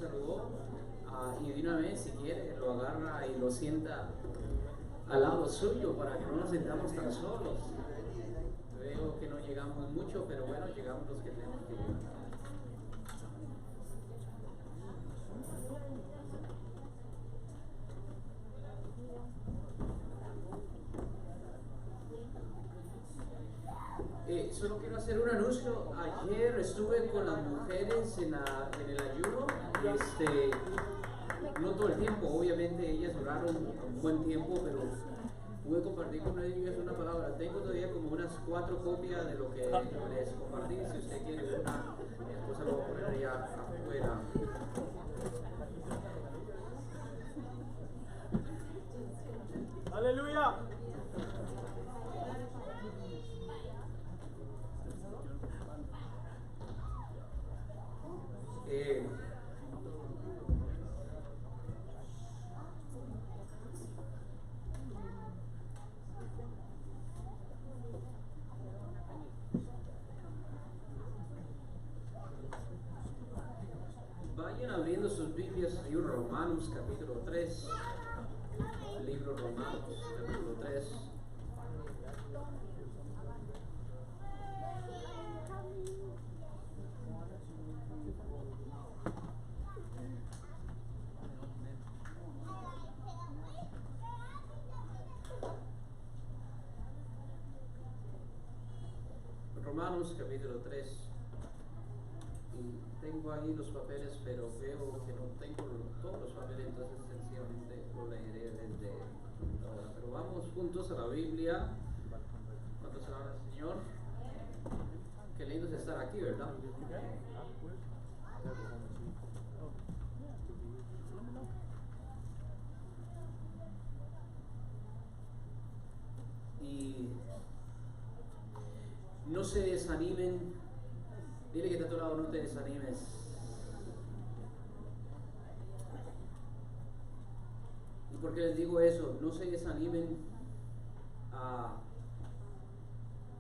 saludó y de una vez, si quiere, lo agarra y lo sienta al lado suyo para que no nos sintamos tan solos. Veo que no llegamos mucho, pero bueno, llegamos los que tenemos que llegar. Solo quiero hacer un anuncio. Ayer estuve con las mujeres en el ayuno. No todo el tiempo, obviamente ellas duraron un buen tiempo, pero pude compartir con ellas una palabra. Tengo todavía como unas 4 copias de lo que les compartí. Si usted quiere una, mi esposa lo va a poner allá afuera. ¡Aleluya! Vayan abriendo sus Biblias, libro Romanos capítulo 3. Libro Romanos capítulo 3. Romanos capítulo 3. Y tengo ahí los papeles, pero veo que no tengo todos los papeles, entonces sencillamente lo leeré desde ahora. Pero vamos juntos a la Biblia. ¿Cuántos se habla el Señor? Qué lindo es estar aquí, ¿verdad? Y no se desanimen. Dile que está a tu lado, no te desanimes. ¿Y por qué les digo eso? No se desanimen.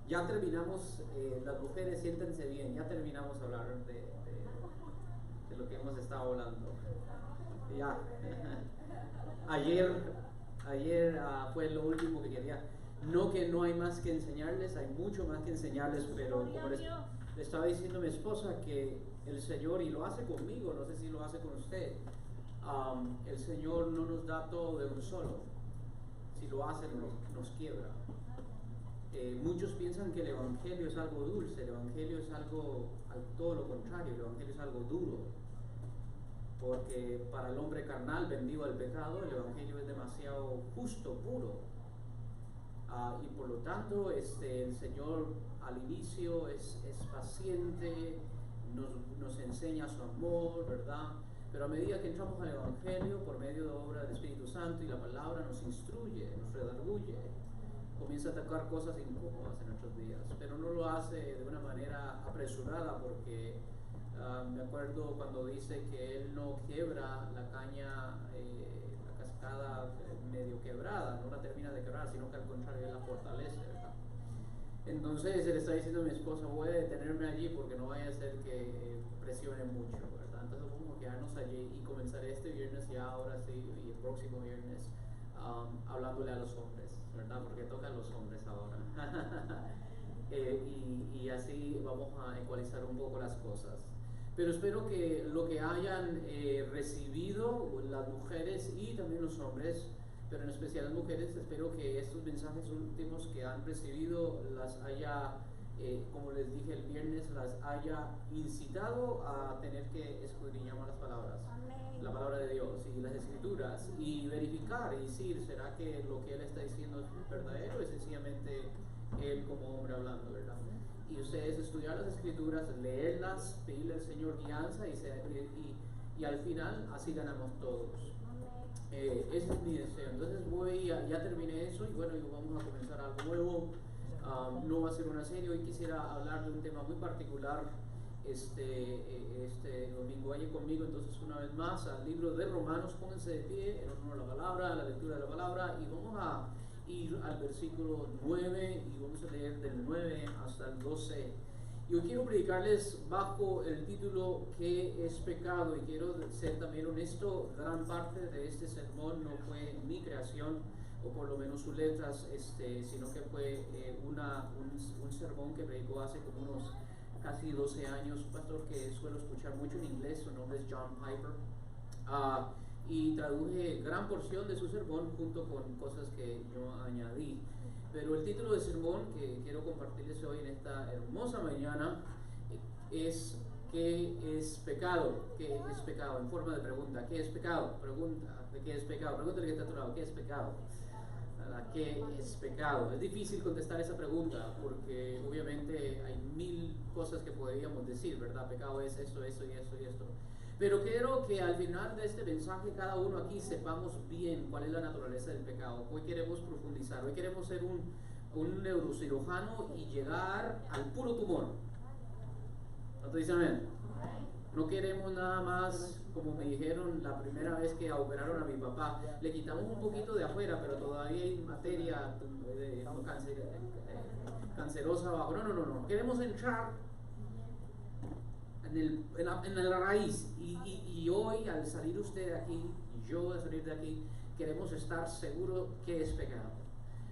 Ya terminamos, las mujeres siéntense bien, ya terminamos de hablar de lo que hemos estado hablando. Ya. Ayer fue lo último que quería. No que no hay más que enseñarles, hay mucho más que enseñarles, pero como le estaba diciendo a mi esposa que el Señor, y lo hace conmigo, no sé si lo hace con usted, el Señor no nos da todo de un solo. Si lo hace, nos quiebra. Muchos piensan que el Evangelio es algo dulce, el Evangelio es algo, todo lo contrario, el Evangelio es algo duro. Porque para el hombre carnal vendido al pecado, el Evangelio es demasiado justo, puro. Y por lo tanto el Señor al inicio es paciente, nos enseña su amor, ¿verdad? Pero a medida que entramos al Evangelio, por medio de obra del Espíritu Santo y la palabra nos instruye, nos redarguye, comienza a atacar cosas incómodas en nuestros días, pero no lo hace de una manera apresurada, porque me acuerdo cuando dice que Él no quiebra la caña, la cascada medio quebrada, no la termina de quebrar, sino que al contrario Él la fortalece, ¿verdad? Entonces Él está diciendo a mi esposa, voy a detenerme allí porque no vaya a ser que presione mucho, ¿verdad? Entonces vamos a quedarnos allí y comenzar este viernes ya ahora sí, y el próximo viernes hablándole a los hombres, ¿verdad? Porque tocan los hombres ahora. Y así vamos a ecualizar un poco las cosas. Pero espero que lo que hayan recibido las mujeres y también los hombres, pero en especial las mujeres, espero que estos mensajes últimos que han recibido las haya, como les dije el viernes, las haya incitado a tener que escudriñar las palabras. Amén. La palabra de Dios y las escrituras, y verificar y decir, ¿será que lo que Él está diciendo es verdadero? Es sencillamente Él como hombre hablando, ¿verdad? Y ustedes estudiar las escrituras, leerlas, pedirle al Señor guianza y al final así ganamos todos. Ese es mi deseo. Entonces ya terminé eso y bueno, vamos a comenzar algo nuevo. No va a ser una serie, hoy quisiera hablar de un tema muy particular. Este domingo vayan conmigo entonces una vez más al libro de Romanos, pónganse de pie en honor a la palabra, a la lectura de la palabra, y vamos a ir al versículo 9 y vamos a leer del 9 hasta el 12. Yo quiero predicarles bajo el título ¿Qué es pecado? Y quiero ser también honesto, gran parte de este sermón no fue mi creación, o por lo menos sus letras, sino que fue un sermón que predicó hace como unos casi 12 años, un pastor que suelo escuchar mucho en inglés, su nombre es John Piper. Y traduje gran porción de su sermón junto con cosas que yo añadí. Pero el título del sermón que quiero compartirles hoy en esta hermosa mañana es ¿qué es pecado? ¿Qué es pecado? En forma de pregunta, ¿qué es pecado? Pregunta, ¿qué es pecado? Pregúntale que está a tu lado, ¿qué es pecado? ¿Qué es pecado? Es difícil contestar esa pregunta porque obviamente hay mil cosas que podríamos decir, ¿verdad? Pecado es esto, esto y esto y esto. Pero quiero que al final de este mensaje cada uno aquí sepamos bien cuál es la naturaleza del pecado. Hoy queremos profundizar, hoy queremos ser un neurocirujano y llegar al puro tumor. ¿No te dicen amén? No queremos nada más, como me dijeron la primera vez que operaron a mi papá, le quitamos un poquito de afuera, pero todavía hay materia cancerosa abajo. No. Queremos entrar en la raíz. Y hoy, al salir usted de aquí, y yo al salir de aquí, queremos estar seguros que es pecado,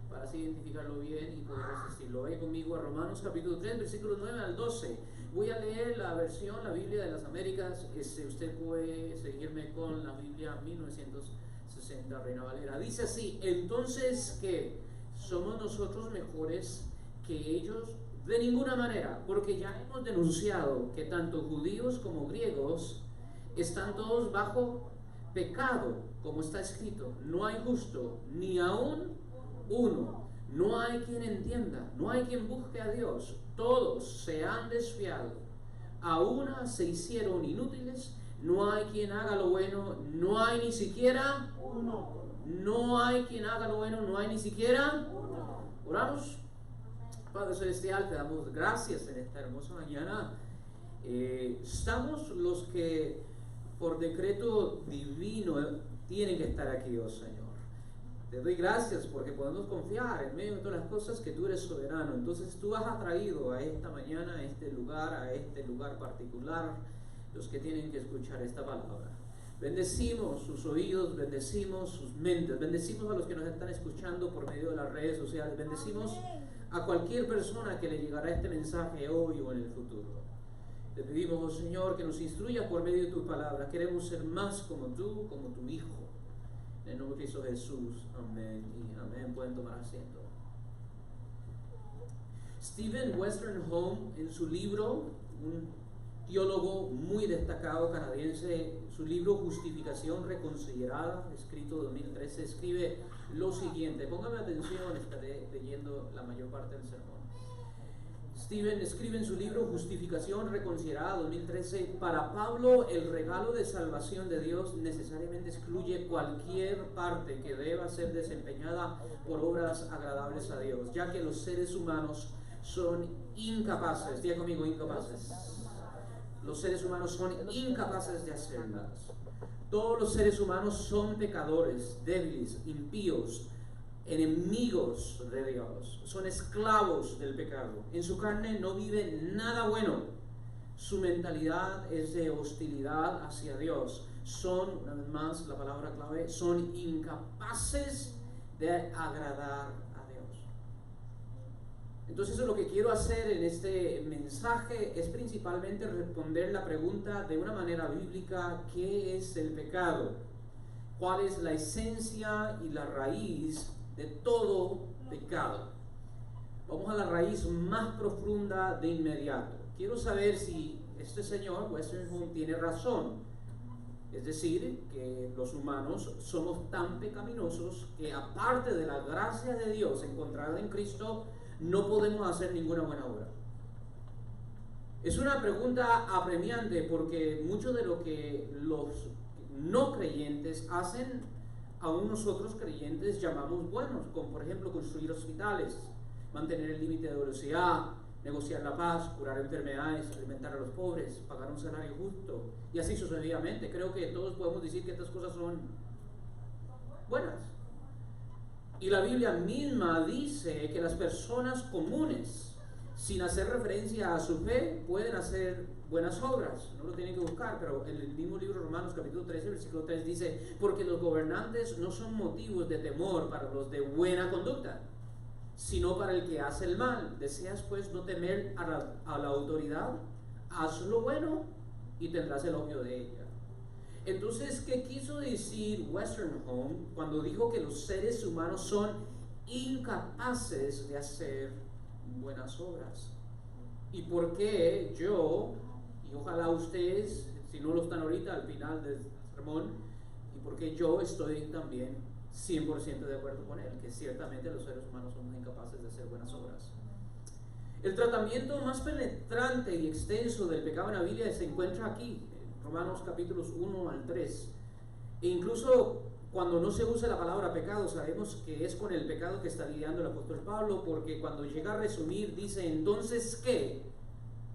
para así identificarlo bien y poder resistirlo. Ve conmigo a Romanos capítulo 3, versículos 9 al 12. Voy a leer la versión, la Biblia de las Américas. Usted puede seguirme con la Biblia 1960 Reina Valera. Dice así: entonces, ¿qué? ¿Somos nosotros mejores que ellos? De ninguna manera, porque ya hemos denunciado que tanto judíos como griegos están todos bajo pecado, como está escrito: no hay justo, ni aún uno, no hay quien entienda, no hay quien busque a Dios, todos se han desviado, a una se hicieron inútiles, no hay quien haga lo bueno, no hay ni siquiera uno, no hay quien haga lo bueno, no hay ni siquiera uno. Oramos. Padre Celestial, te damos gracias en esta hermosa mañana. Estamos los que por decreto divino tienen que estar aquí, oh Señor. Te doy gracias porque podemos confiar en medio de todas las cosas que tú eres soberano. Entonces tú has atraído a esta mañana, a este lugar particular, los que tienen que escuchar esta palabra. Bendecimos sus oídos, bendecimos sus mentes, bendecimos a los que nos están escuchando por medio de las redes sociales, bendecimos a cualquier persona que le llegará este mensaje hoy o en el futuro. Te pedimos, oh Señor, que nos instruyas por medio de tu palabra. Queremos ser más como tú, como tu Hijo. En el nombre de Cristo Jesús. Amén y amén. Pueden tomar asiento. Stephen Westerholm, en su libro, un teólogo muy destacado canadiense, su libro Justificación Reconsiderada, escrito en 2013, escribe lo siguiente. Póngame atención, estaré leyendo la mayor parte del sermón. Stephen escribe en su libro Justificación Reconsiderada 2013: para Pablo, el regalo de salvación de Dios necesariamente excluye cualquier parte que deba ser desempeñada por obras agradables a Dios, ya que los seres humanos son incapaces. Diga conmigo, incapaces. Los seres humanos son incapaces de hacerlas. Todos los seres humanos son pecadores, débiles, impíos, enemigos de Dios, son esclavos del pecado. En su carne no vive nada bueno. Su mentalidad es de hostilidad hacia Dios. Son, una vez más, la palabra clave, son incapaces de agradar a Dios. Entonces, lo que quiero hacer en este mensaje es principalmente responder la pregunta de una manera bíblica: ¿qué es el pecado? ¿Cuál es la esencia y la raíz de todo pecado? Vamos a la raíz más profunda de inmediato. Quiero saber si este señor Westerholm tiene razón, es decir, que los humanos somos tan pecaminosos que aparte de la gracia de Dios encontrada en Cristo no podemos hacer ninguna buena obra. Es una pregunta apremiante porque mucho de lo que los no creyentes hacen, aún nosotros creyentes llamamos buenos, como por ejemplo construir hospitales, mantener el límite de velocidad, negociar la paz, curar enfermedades, alimentar a los pobres, pagar un salario justo y así sucesivamente. Creo que todos podemos decir que estas cosas son buenas. Y la Biblia misma dice que las personas comunes sin hacer referencia a su fe, pueden hacer buenas obras. No lo tienen que buscar, pero en el mismo libro de Romanos capítulo 13, versículo 3 dice, porque los gobernantes no son motivos de temor para los de buena conducta, sino para el que hace el mal. ¿Deseas pues no temer a la autoridad? Haz lo bueno y tendrás elogio de ella. Entonces, ¿qué quiso decir Westerholm cuando dijo que los seres humanos son incapaces de hacer buenas obras? ¿Y por qué yo, y ojalá ustedes, si no lo están ahorita al final del sermón, y por qué yo estoy también 100% de acuerdo con él, que ciertamente los seres humanos somos incapaces de hacer buenas obras? El tratamiento más penetrante y extenso del pecado en la Biblia se encuentra aquí, en Romanos capítulos 1 al 3. E incluso cuando no se usa la palabra pecado, sabemos que es con el pecado que está lidiando el apóstol Pablo, porque cuando llega a resumir, dice, entonces, ¿qué?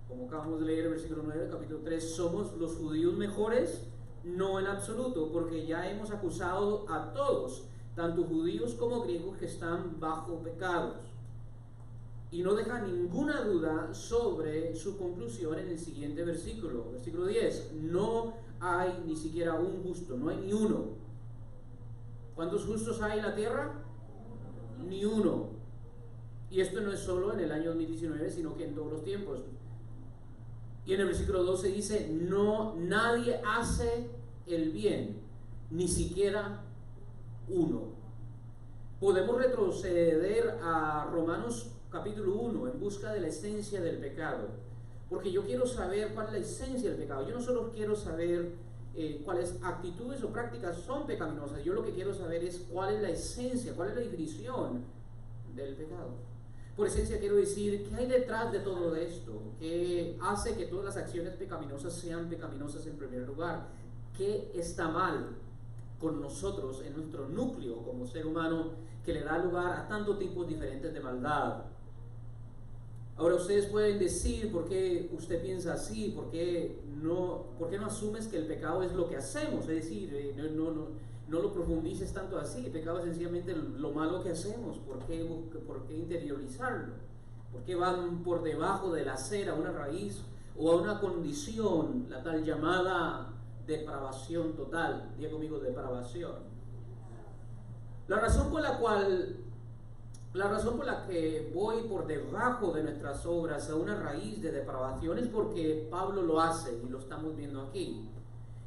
Como acabamos de leer el versículo 9, capítulo 3, ¿somos los judíos mejores? No en absoluto, porque ya hemos acusado a todos, tanto judíos como griegos, que están bajo pecados. Y no deja ninguna duda sobre su conclusión en el siguiente versículo, versículo 10. No hay ni siquiera un justo, no hay ni uno. ¿Cuántos justos hay en la tierra? Ni uno. Y esto no es solo en el año 2019, sino que en todos los tiempos. Y en el versículo 12 dice, no, nadie hace el bien, ni siquiera uno. Podemos retroceder a Romanos capítulo 1 en busca de la esencia del pecado, porque yo quiero saber cuál es la esencia del pecado. Yo no solo quiero saber cuáles actitudes o prácticas son pecaminosas, yo lo que quiero saber es cuál es la esencia, cuál es la definición del pecado. Por esencia quiero decir, ¿qué hay detrás de todo esto? ¿Qué hace que todas las acciones pecaminosas sean pecaminosas en primer lugar? ¿Qué está mal con nosotros en nuestro núcleo como ser humano que le da lugar a tantos tipos diferentes de maldad? Ahora ustedes pueden decir, ¿por qué usted piensa así? ¿Por qué no asumes que el pecado es lo que hacemos? Es decir, no lo profundices tanto así. El pecado es sencillamente lo malo que hacemos. ¿Por qué interiorizarlo? ¿Por qué van por debajo de la acera, una raíz o a una condición, la tal llamada depravación total? Diga conmigo, depravación. La razón por la que voy por debajo de nuestras obras a una raíz de depravación es porque Pablo lo hace, y lo estamos viendo aquí.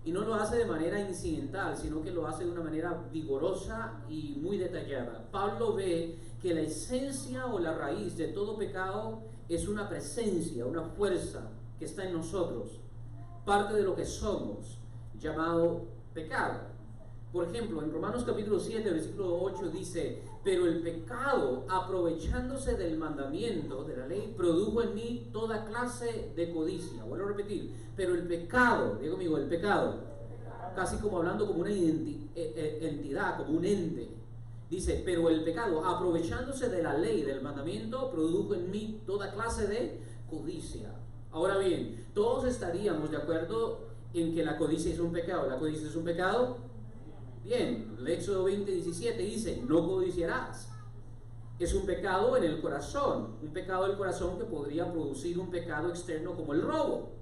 Y no lo hace de manera incidental, sino que lo hace de una manera vigorosa y muy detallada. Pablo ve que la esencia o la raíz de todo pecado es una presencia, una fuerza que está en nosotros, parte de lo que somos, llamado pecado. Por ejemplo, en Romanos capítulo 7, versículo 8 dice, pero el pecado, aprovechándose del mandamiento, de la ley, produjo en mí toda clase de codicia. Vuelvo a repetir, pero el pecado, digo conmigo, el pecado, casi como hablando como una entidad, como un ente. Dice, pero el pecado, aprovechándose de la ley, del mandamiento, produjo en mí toda clase de codicia. Ahora bien, todos estaríamos de acuerdo en que la codicia es un pecado. ¿La codicia es un pecado? Bien, el Éxodo 20:17 dice, no codiciarás. Es un pecado en el corazón, un pecado del corazón que podría producir un pecado externo como el robo.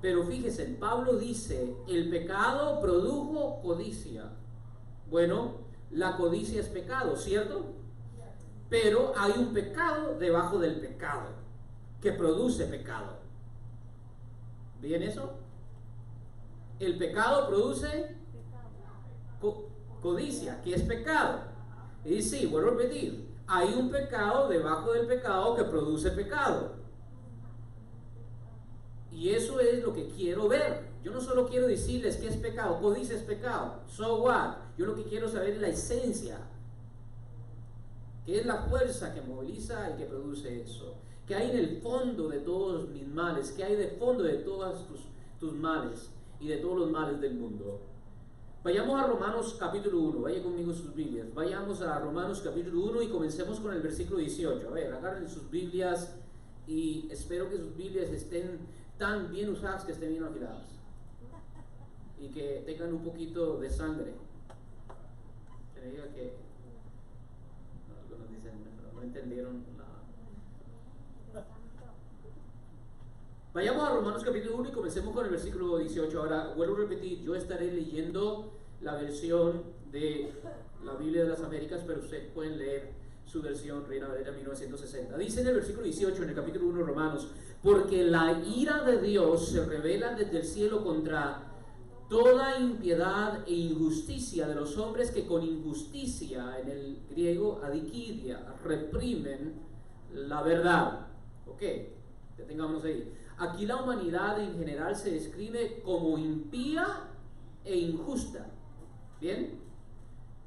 Pero fíjese, Pablo dice, el pecado produjo codicia. Bueno, la codicia es pecado, ¿cierto? Pero hay un pecado debajo del pecado, que produce pecado. ¿Bien eso? El pecado produce codicia, que es pecado. Y sí, vuelvo a repetir, hay un pecado debajo del pecado que produce pecado. Y eso es lo que quiero ver. Yo no solo quiero decirles que es pecado, codicia es pecado, so what? Yo lo que quiero saber es la esencia, que es la fuerza que moviliza y que produce eso. ¿Qué hay en el fondo de todos mis males? ¿Qué hay de fondo de todos tus males y de todos los males del mundo? Vayamos a Romanos capítulo 1, vaya conmigo sus Biblias. Vayamos a Romanos capítulo 1 y comencemos con el versículo 18. A ver, agarren sus Biblias y espero que sus Biblias estén tan bien usadas que estén bien afiladas y que tengan un poquito de sangre. Que me diga que algunos dicen, no entendieron la... Vayamos a Romanos capítulo 1 y comencemos con el versículo 18. Ahora, vuelvo a repetir, yo estaré leyendo la versión de la Biblia de las Américas, pero ustedes pueden leer su versión Reina Valera 1960. Dice en el versículo 18, en el capítulo 1 de Romanos: porque la ira de Dios se revela desde el cielo contra toda impiedad e injusticia de los hombres que con injusticia, en el griego adikidia, reprimen la verdad. Ok, detengámonos ahí. Aquí la humanidad en general se describe como impía e injusta. ¿Bien?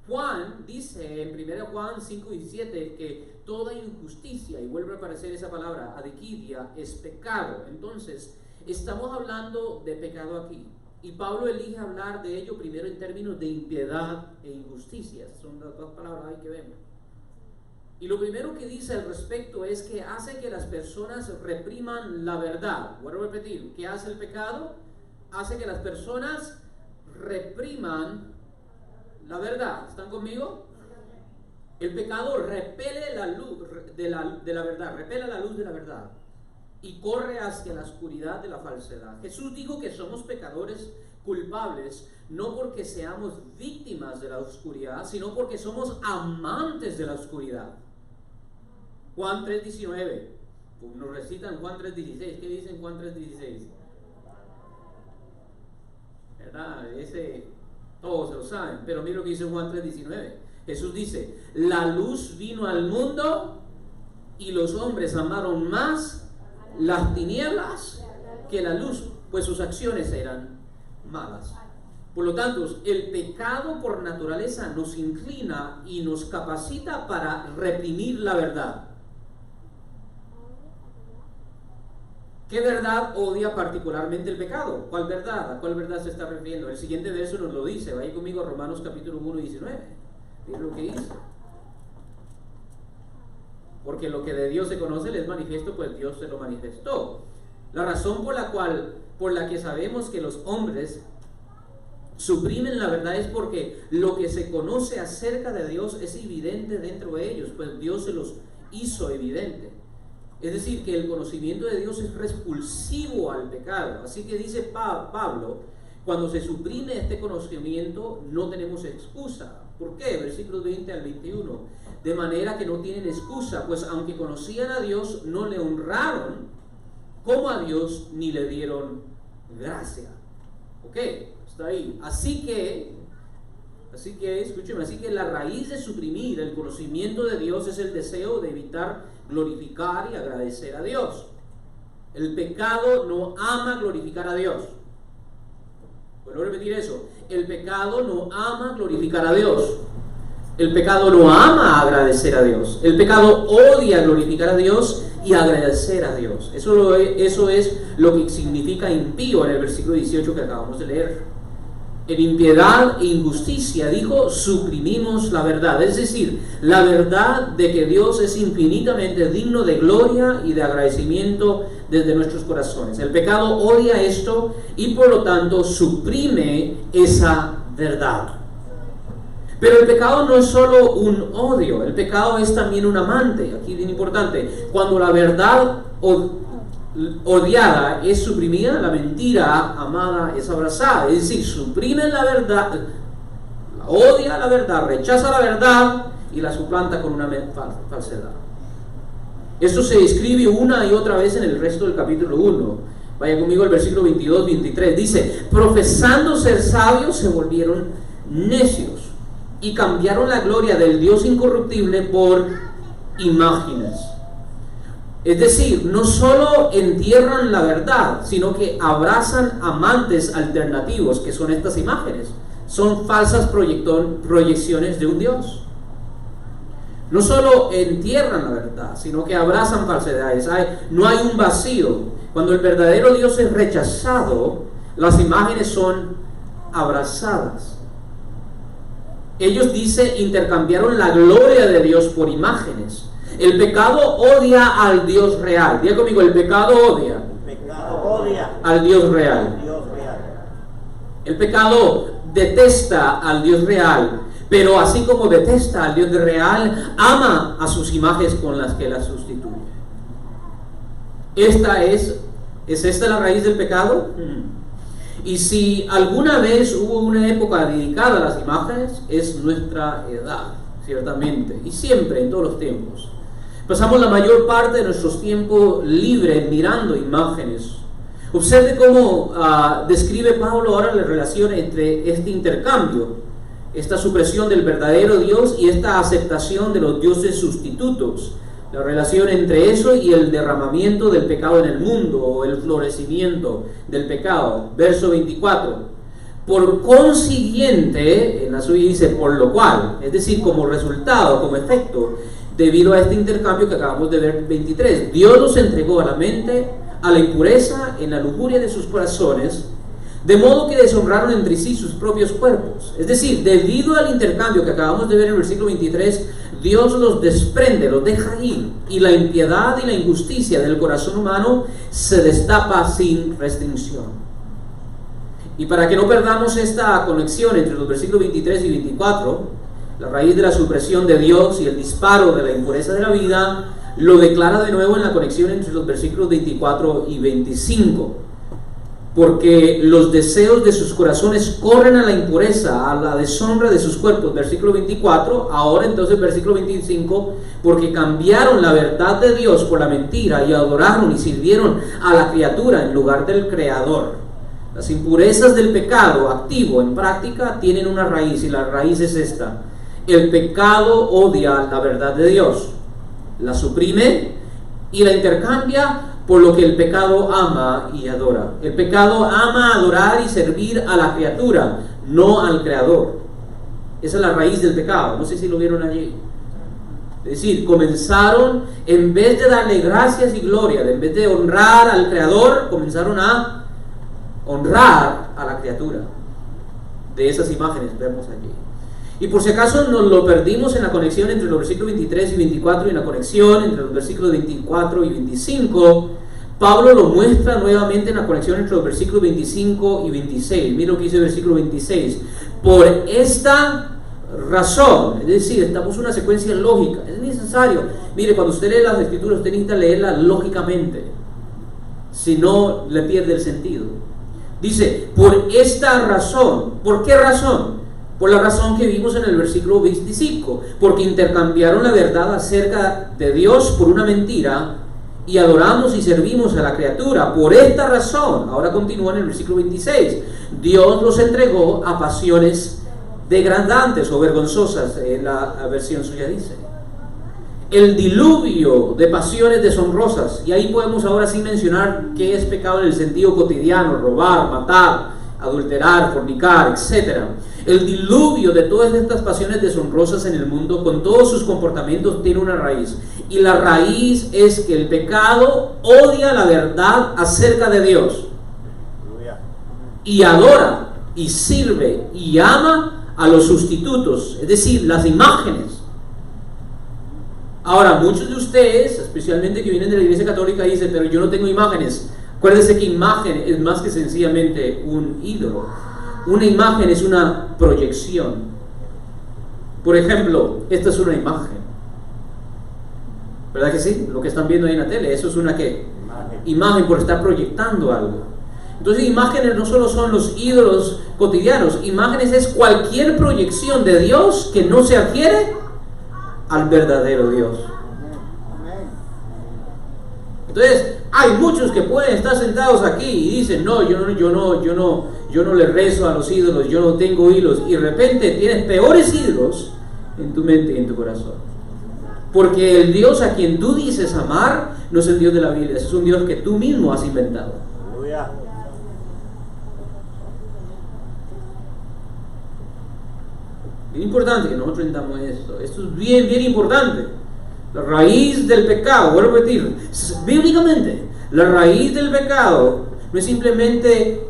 Juan dice en 1 Juan 5:17 que toda injusticia, y vuelve a aparecer esa palabra, adikidia, es pecado. Entonces, estamos hablando de pecado aquí. Y Pablo elige hablar de ello primero en términos de impiedad e injusticia. Son las dos palabras ahí que vemos. Y lo primero que dice al respecto es que hace que las personas repriman la verdad. Vuelvo a repetir, ¿qué hace el pecado? Hace que las personas repriman la verdad. ¿Están conmigo? El pecado repele la luz de la verdad, repele la luz de la verdad y corre hacia la oscuridad de la falsedad. Jesús dijo que somos pecadores culpables no porque seamos víctimas de la oscuridad, sino porque somos amantes de la oscuridad. Juan 3:19. Nos recitan Juan 3:16. ¿Qué dicen Juan 3:16? ¿Verdad? Ese todos se lo saben, pero mira lo que dice Juan 3:19. Jesús dice: la luz vino al mundo y los hombres amaron más las tinieblas que la luz, pues sus acciones eran malas. Por lo tanto, el pecado por naturaleza nos inclina y nos capacita para reprimir la verdad. ¿Qué verdad odia particularmente el pecado? ¿Cuál verdad? ¿A cuál verdad se está refiriendo? El siguiente verso nos lo dice. Vaya conmigo a Romanos capítulo 1, 19. Miren lo que dice. Porque lo que de Dios se conoce le es manifiesto, pues Dios se lo manifestó. La razón por la que sabemos que los hombres suprimen la verdad es porque lo que se conoce acerca de Dios es evidente dentro de ellos, pues Dios se los hizo evidente. Es decir, que el conocimiento de Dios es repulsivo al pecado. Así que dice Pablo, cuando se suprime este conocimiento no tenemos excusa. ¿Por qué? Versículos 20 al 21. De manera que no tienen excusa, pues aunque conocían a Dios, no le honraron como a Dios ni le dieron gracia. Ok, está ahí. Así que, escúcheme, así que la raíz de suprimir el conocimiento de Dios es el deseo de evitar glorificar y agradecer a Dios. El pecado no ama glorificar a Dios. Vuelvo a repetir eso. El pecado no ama glorificar a Dios. El pecado no ama agradecer a Dios. El pecado odia glorificar a Dios y agradecer a Dios. Eso es lo que significa impío en el versículo 18 que acabamos de leer. En impiedad e injusticia, dijo, suprimimos la verdad. Es decir, la verdad de que Dios es infinitamente digno de gloria y de agradecimiento desde nuestros corazones. El pecado odia esto y por lo tanto suprime esa verdad. Pero el pecado no es solo un odio, el pecado es también un amante. Aquí es bien importante. Cuando la verdad odiada es suprimida, la mentira amada es abrazada. Es decir, suprime la verdad, odia la verdad, rechaza la verdad y la suplanta con una falsedad. Esto se describe una y otra vez en el resto del capítulo 1. Vaya conmigo al versículo 22-23. Dice: profesando ser sabios se volvieron necios y cambiaron la gloria del Dios incorruptible por imágenes. Es decir, no solo entierran la verdad, sino que abrazan amantes alternativos, que son estas imágenes. Son falsas proyecciones de un Dios. No solo entierran la verdad, sino que abrazan falsedades. No hay un vacío. Cuando el verdadero Dios es rechazado, las imágenes son abrazadas. Ellos, dice, intercambiaron la gloria de Dios por imágenes. El pecado odia al Dios real. Diga conmigo, el pecado odia al Dios real. El pecado detesta al Dios real, pero así como detesta al Dios real, ama a sus imágenes con las que la sustituye. Esta es ¿Es esta la raíz del pecado? Y si alguna vez hubo una época dedicada a las imágenes, es nuestra edad, ciertamente, y siempre, en todos los tiempos. Pasamos la mayor parte de nuestros tiempos libres mirando imágenes. Observe cómo describe Pablo ahora la relación entre este intercambio, esta supresión del verdadero Dios y esta aceptación de los dioses sustitutos. La relación entre eso y el derramamiento del pecado en el mundo, o el florecimiento del pecado. Verso 24. Por consiguiente, en la suya dice por lo cual, es decir, como resultado, como efecto, debido a este intercambio que acabamos de ver, 23, Dios los entregó a la mente, a la impureza, en la lujuria de sus corazones, de modo que deshonraron entre sí sus propios cuerpos. Es decir, debido al intercambio que acabamos de ver en el versículo 23, Dios los desprende, los deja ir, y la impiedad y la injusticia del corazón humano se destapa sin restricción. Y para que no perdamos esta conexión entre los versículos 23 y 24, la raíz de la supresión de Dios y el disparo de la impureza de la vida, lo declara de nuevo en la conexión entre los versículos 24 y 25. Porque los deseos de sus corazones corren a la impureza, a la deshonra de sus cuerpos. Versículo 24, ahora entonces versículo 25, porque cambiaron la verdad de Dios por la mentira y adoraron y sirvieron a la criatura en lugar del Creador. Las impurezas del pecado activo en práctica tienen una raíz, y la raíz es esta: el pecado odia la verdad de Dios, la suprime y la intercambia por lo que el pecado ama y adora. El pecado ama adorar y servir a la criatura, no al Creador. Esa es la raíz del pecado. No sé si lo vieron allí. Es decir, comenzaron, en vez de darle gracias y gloria, en vez de honrar al Creador, comenzaron a honrar a la criatura. De esas imágenes vemos allí. Y por si acaso nos lo perdimos en la conexión entre los versículos 23 y 24 y en la conexión entre los versículos 24 y 25, Pablo lo muestra nuevamente en la conexión entre los versículos 25 y 26. Mira lo que dice el versículo 26. Por esta razón, es decir, estamos en una secuencia lógica, es necesario. Mire, cuando usted lee las escrituras, usted necesita leerlas lógicamente, si no le pierde el sentido. Dice, por esta razón. ¿Por qué razón? Por la razón que vimos en el versículo 25, porque intercambiaron la verdad acerca de Dios por una mentira y adoramos y servimos a la criatura. Por esta razón, ahora continúa en el versículo 26, Dios los entregó a pasiones degradantes o vergonzosas, en la versión suya dice. El diluvio de pasiones deshonrosas, y ahí podemos ahora sí mencionar qué es pecado en el sentido cotidiano: robar, matar, adulterar, fornicar, etc. El diluvio de todas estas pasiones deshonrosas en el mundo, con todos sus comportamientos, tiene una raíz. Y la raíz es que el pecado odia la verdad acerca de Dios. Y adora, y sirve, y ama a los sustitutos, es decir, las imágenes. Ahora, muchos de ustedes, especialmente que vienen de la Iglesia Católica, dicen, pero yo no tengo imágenes. Acuérdense que imagen es más que sencillamente un ídolo. Una imagen es una proyección. Por ejemplo, esta es una imagen. ¿Verdad que sí? Lo que están viendo ahí en la tele, eso es una ¿qué? Imagen, por estar proyectando algo. Entonces, imágenes no solo son los ídolos cotidianos, imágenes es cualquier proyección de Dios que no se adhiere al verdadero Dios. Entonces, hay muchos que pueden estar sentados aquí y dicen, no, yo no le rezo a los ídolos, yo no tengo ídolos, y de repente tienes peores ídolos en tu mente y en tu corazón. Porque el Dios a quien tú dices amar no es el Dios de la Biblia, es un Dios que tú mismo has inventado. Aleluya. Bien importante que nosotros entendamos esto. Esto es bien, bien importante. La raíz del pecado, vuelvo a repetir, bíblicamente, la raíz del pecado no es simplemente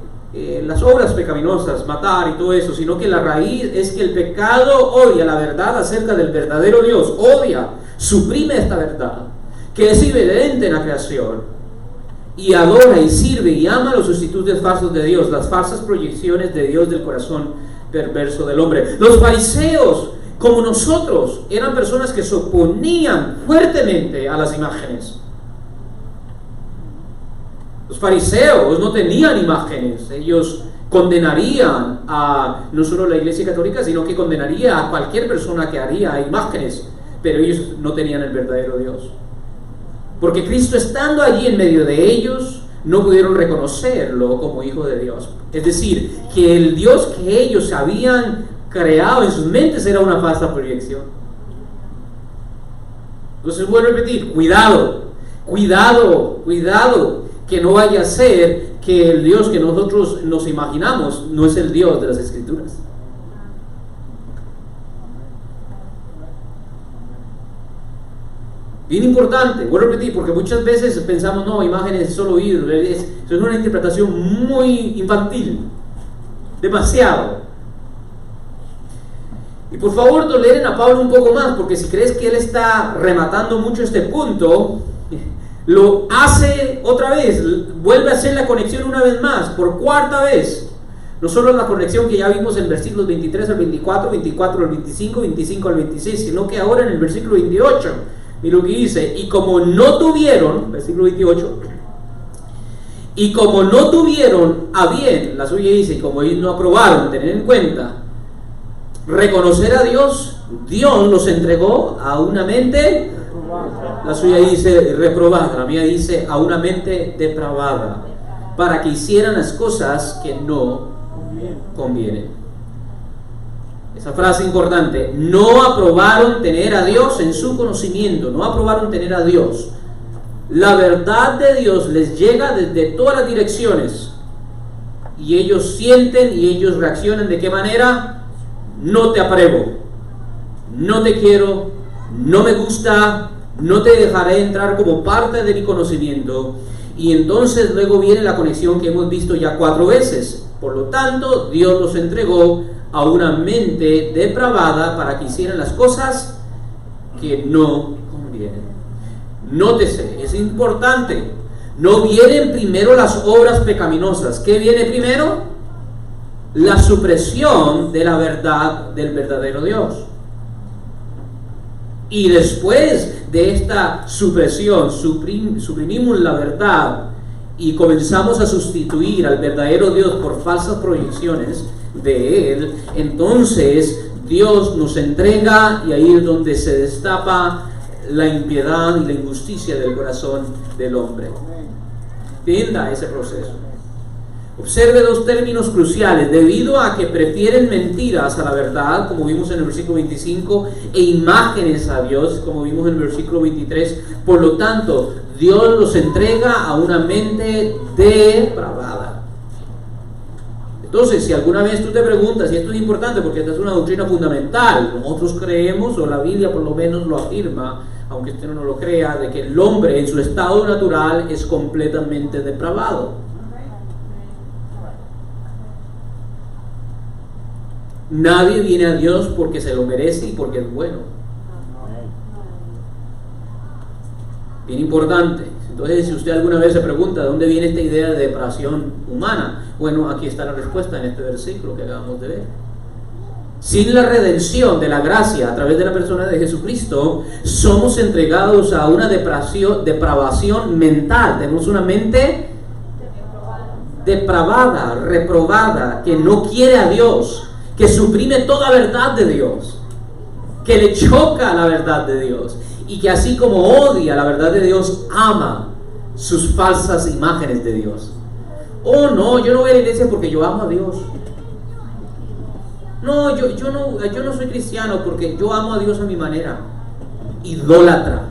las obras pecaminosas, matar y todo eso, sino que la raíz es que el pecado odia la verdad acerca del verdadero Dios, odia, suprime esta verdad, que es evidente en la creación, y adora y sirve y ama a los sustitutos falsos de Dios, las falsas proyecciones de Dios del corazón perverso del hombre. Los fariseos, como nosotros, eran personas que se oponían fuertemente a las imágenes. Los fariseos no tenían imágenes. Ellos condenarían a no solo la Iglesia Católica, sino que condenaría a cualquier persona que haría imágenes, pero ellos no tenían el verdadero Dios. Porque Cristo, estando allí en medio de ellos, no pudieron reconocerlo como Hijo de Dios. Es decir, que el Dios que ellos habían creado en sus mentes era una falsa proyección. Entonces vuelvo a repetir, cuidado, cuidado, cuidado, que no vaya a ser que el Dios que nosotros nos imaginamos no es el Dios de las Escrituras. Bien importante, vuelvo a repetir, porque muchas veces pensamos, no, imágenes es solo ídolos, es una interpretación muy infantil, demasiado. Y por favor toleren a Pablo un poco más, porque si crees que él está rematando mucho este punto, lo hace otra vez, vuelve a hacer la conexión una vez más, por cuarta vez. No solo la conexión que ya vimos en versículos 23 al 24, 24 al 25, 25 al 26, sino que ahora en el versículo 28, y lo que dice, y como no tuvieron, versículo 28, y como no tuvieron a bien, la suya dice, y como ellos no aprobaron tener en cuenta reconocer a Dios, Dios los entregó a una mente, la suya dice reprobada, la mía dice a una mente depravada, para que hicieran las cosas que no convienen. Esa frase importante, no aprobaron tener a Dios en su conocimiento, no aprobaron tener a Dios. La verdad de Dios les llega desde todas las direcciones y ellos sienten y ellos reaccionan ¿de qué manera? No te apruebo, no te quiero, no me gusta, no te dejaré entrar como parte de mi conocimiento. Y entonces luego viene la conexión que hemos visto ya 4 veces. Por lo tanto, Dios los entregó a una mente depravada para que hicieran las cosas que no convienen. Nótese, es importante, no vienen primero las obras pecaminosas. ¿Qué viene primero? La supresión de la verdad del verdadero Dios. Y después de esta supresión, suprimimos la verdad y comenzamos a sustituir al verdadero Dios por falsas proyecciones de Él. Entonces Dios nos entrega, y ahí es donde se destapa la impiedad y la injusticia del corazón del hombre. Entienda ese proceso. Observe 2 términos cruciales: debido a que prefieren mentiras a la verdad, como vimos en el versículo 25, e imágenes a Dios, como vimos en el versículo 23. Por lo tanto, Dios los entrega a una mente depravada. Entonces, si alguna vez tú te preguntas, y esto es importante porque esta es una doctrina fundamental, nosotros creemos, o la Biblia por lo menos lo afirma, aunque usted no lo crea, de que el hombre en su estado natural es completamente depravado. Nadie viene a Dios porque se lo merece y porque es bueno. Bien importante. Entonces, si usted alguna vez se pregunta de dónde viene esta idea de depravación humana, bueno, aquí está la respuesta en este versículo que acabamos de ver. Sin la redención de la gracia a través de la persona de Jesucristo, somos entregados a una depravación mental. Tenemos una mente depravada, reprobada, que no quiere a Dios, que suprime toda verdad de Dios, que le choca la verdad de Dios, y que así como odia la verdad de Dios, ama sus falsas imágenes de Dios. Oh no, yo no voy a la iglesia porque yo amo a Dios. No, yo no soy cristiano porque yo amo a Dios a mi manera. Idólatra,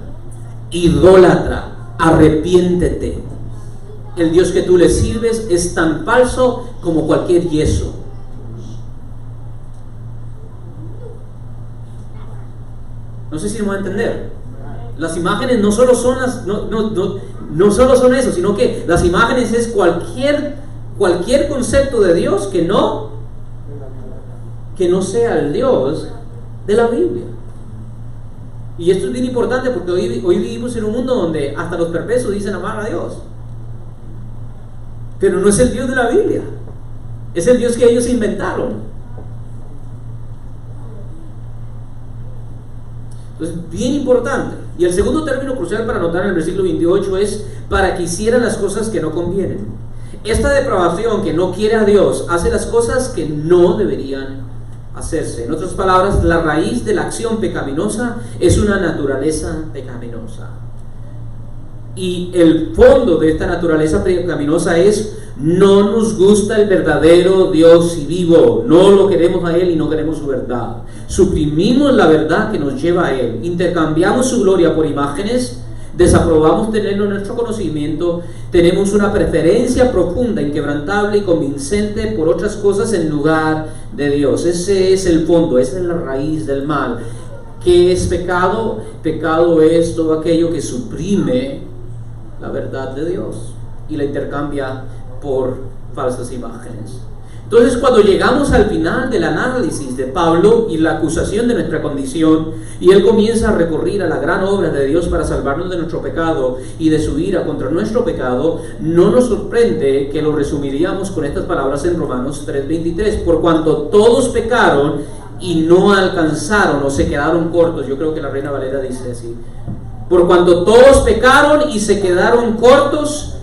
idólatra, arrepiéntete. El Dios que tú le sirves es tan falso como cualquier yeso. No sé si me va a entender. Las imágenes no solo son no solo son eso, sino que las imágenes es cualquier concepto de Dios que no sea el Dios de la Biblia. Y esto es bien importante porque hoy vivimos en un mundo donde hasta los perversos dicen amar a Dios, pero no es el Dios de la Biblia, es el Dios que ellos inventaron. Entonces, bien importante. Y el segundo término crucial para notar en el versículo 28 es para que hicieran las cosas que no convienen. Esta depravación que no quiere a Dios hace las cosas que no deberían hacerse. En otras palabras, la raíz de la acción pecaminosa es una naturaleza pecaminosa. Y el fondo de esta naturaleza pecaminosa es: no nos gusta el verdadero Dios y vivo, no lo queremos a Él y no queremos su verdad. Suprimimos la verdad que nos lleva a Él, intercambiamos su gloria por imágenes, desaprobamos tenerlo en nuestro conocimiento, tenemos una preferencia profunda, inquebrantable y convincente por otras cosas en lugar de Dios. Ese es el fondo, esa es la raíz del mal. ¿Qué es pecado? Pecado es todo aquello que suprime la verdad de Dios y la intercambia por falsas imágenes. Entonces, cuando llegamos al final del análisis de Pablo y la acusación de nuestra condición, y él comienza a recurrir a la gran obra de Dios para salvarnos de nuestro pecado y de su ira contra nuestro pecado, no nos sorprende que lo resumiríamos con estas palabras en Romanos 3:23: por cuanto todos pecaron y no alcanzaron o se quedaron cortos. Yo creo que la Reina Valera dice así: por cuanto todos pecaron y se quedaron cortos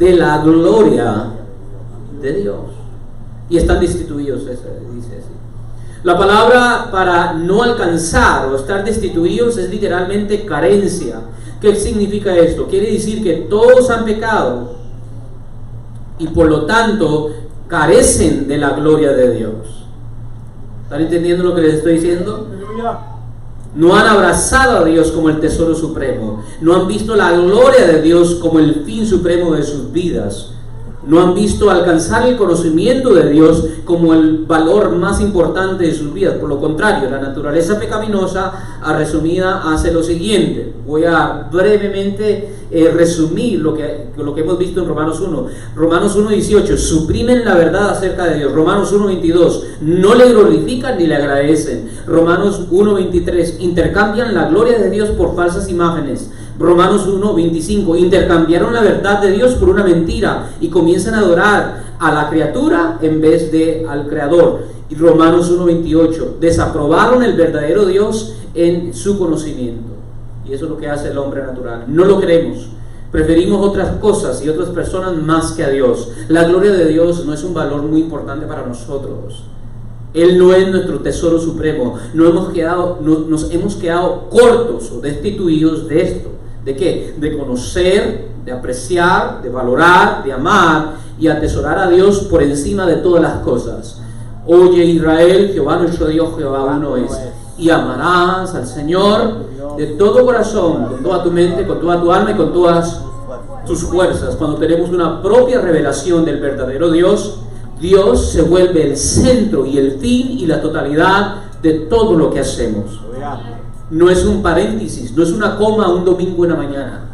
de la gloria de Dios y están destituidos, dice así. La palabra para no alcanzar o estar destituidos es literalmente carencia. ¿Qué significa esto? Quiere decir que todos han pecado y por lo tanto carecen de la gloria de Dios. ¿Están entendiendo lo que les estoy diciendo? No han abrazado a Dios como el tesoro supremo. No han visto la gloria de Dios como el fin supremo de sus vidas. No han visto alcanzar el conocimiento de Dios como el valor más importante de sus vidas. Por lo contrario, la naturaleza pecaminosa, resumida, hace lo siguiente. Voy a brevemente resumir lo que hemos visto en Romanos 1. Romanos 1:18, suprimen la verdad acerca de Dios. Romanos 1:22, no le glorifican ni le agradecen. Romanos 1:23, intercambian la gloria de Dios por falsas imágenes. Romanos 1:25, intercambiaron la verdad de Dios por una mentira y comienzan a adorar a la criatura en vez de al Creador. Y Romanos 1:28, desaprobaron el verdadero Dios en su conocimiento. Y eso es lo que hace el hombre natural. No lo queremos. Preferimos otras cosas y otras personas más que a Dios. La gloria de Dios no es un valor muy importante para nosotros. Él no es nuestro tesoro supremo. Nos hemos quedado cortos o destituidos de esto. ¿De qué? De conocer, de apreciar, de valorar, de amar y atesorar a Dios por encima de todas las cosas. Oye Israel, Jehová nuestro Dios, Jehová uno es. Y amarás al Señor de todo corazón, con toda tu mente, con toda tu alma y con todas tus fuerzas. Cuando tenemos una propia revelación del verdadero Dios, Dios se vuelve el centro y el fin y la totalidad de todo lo que hacemos. No es un paréntesis, no es una coma un domingo en la mañana.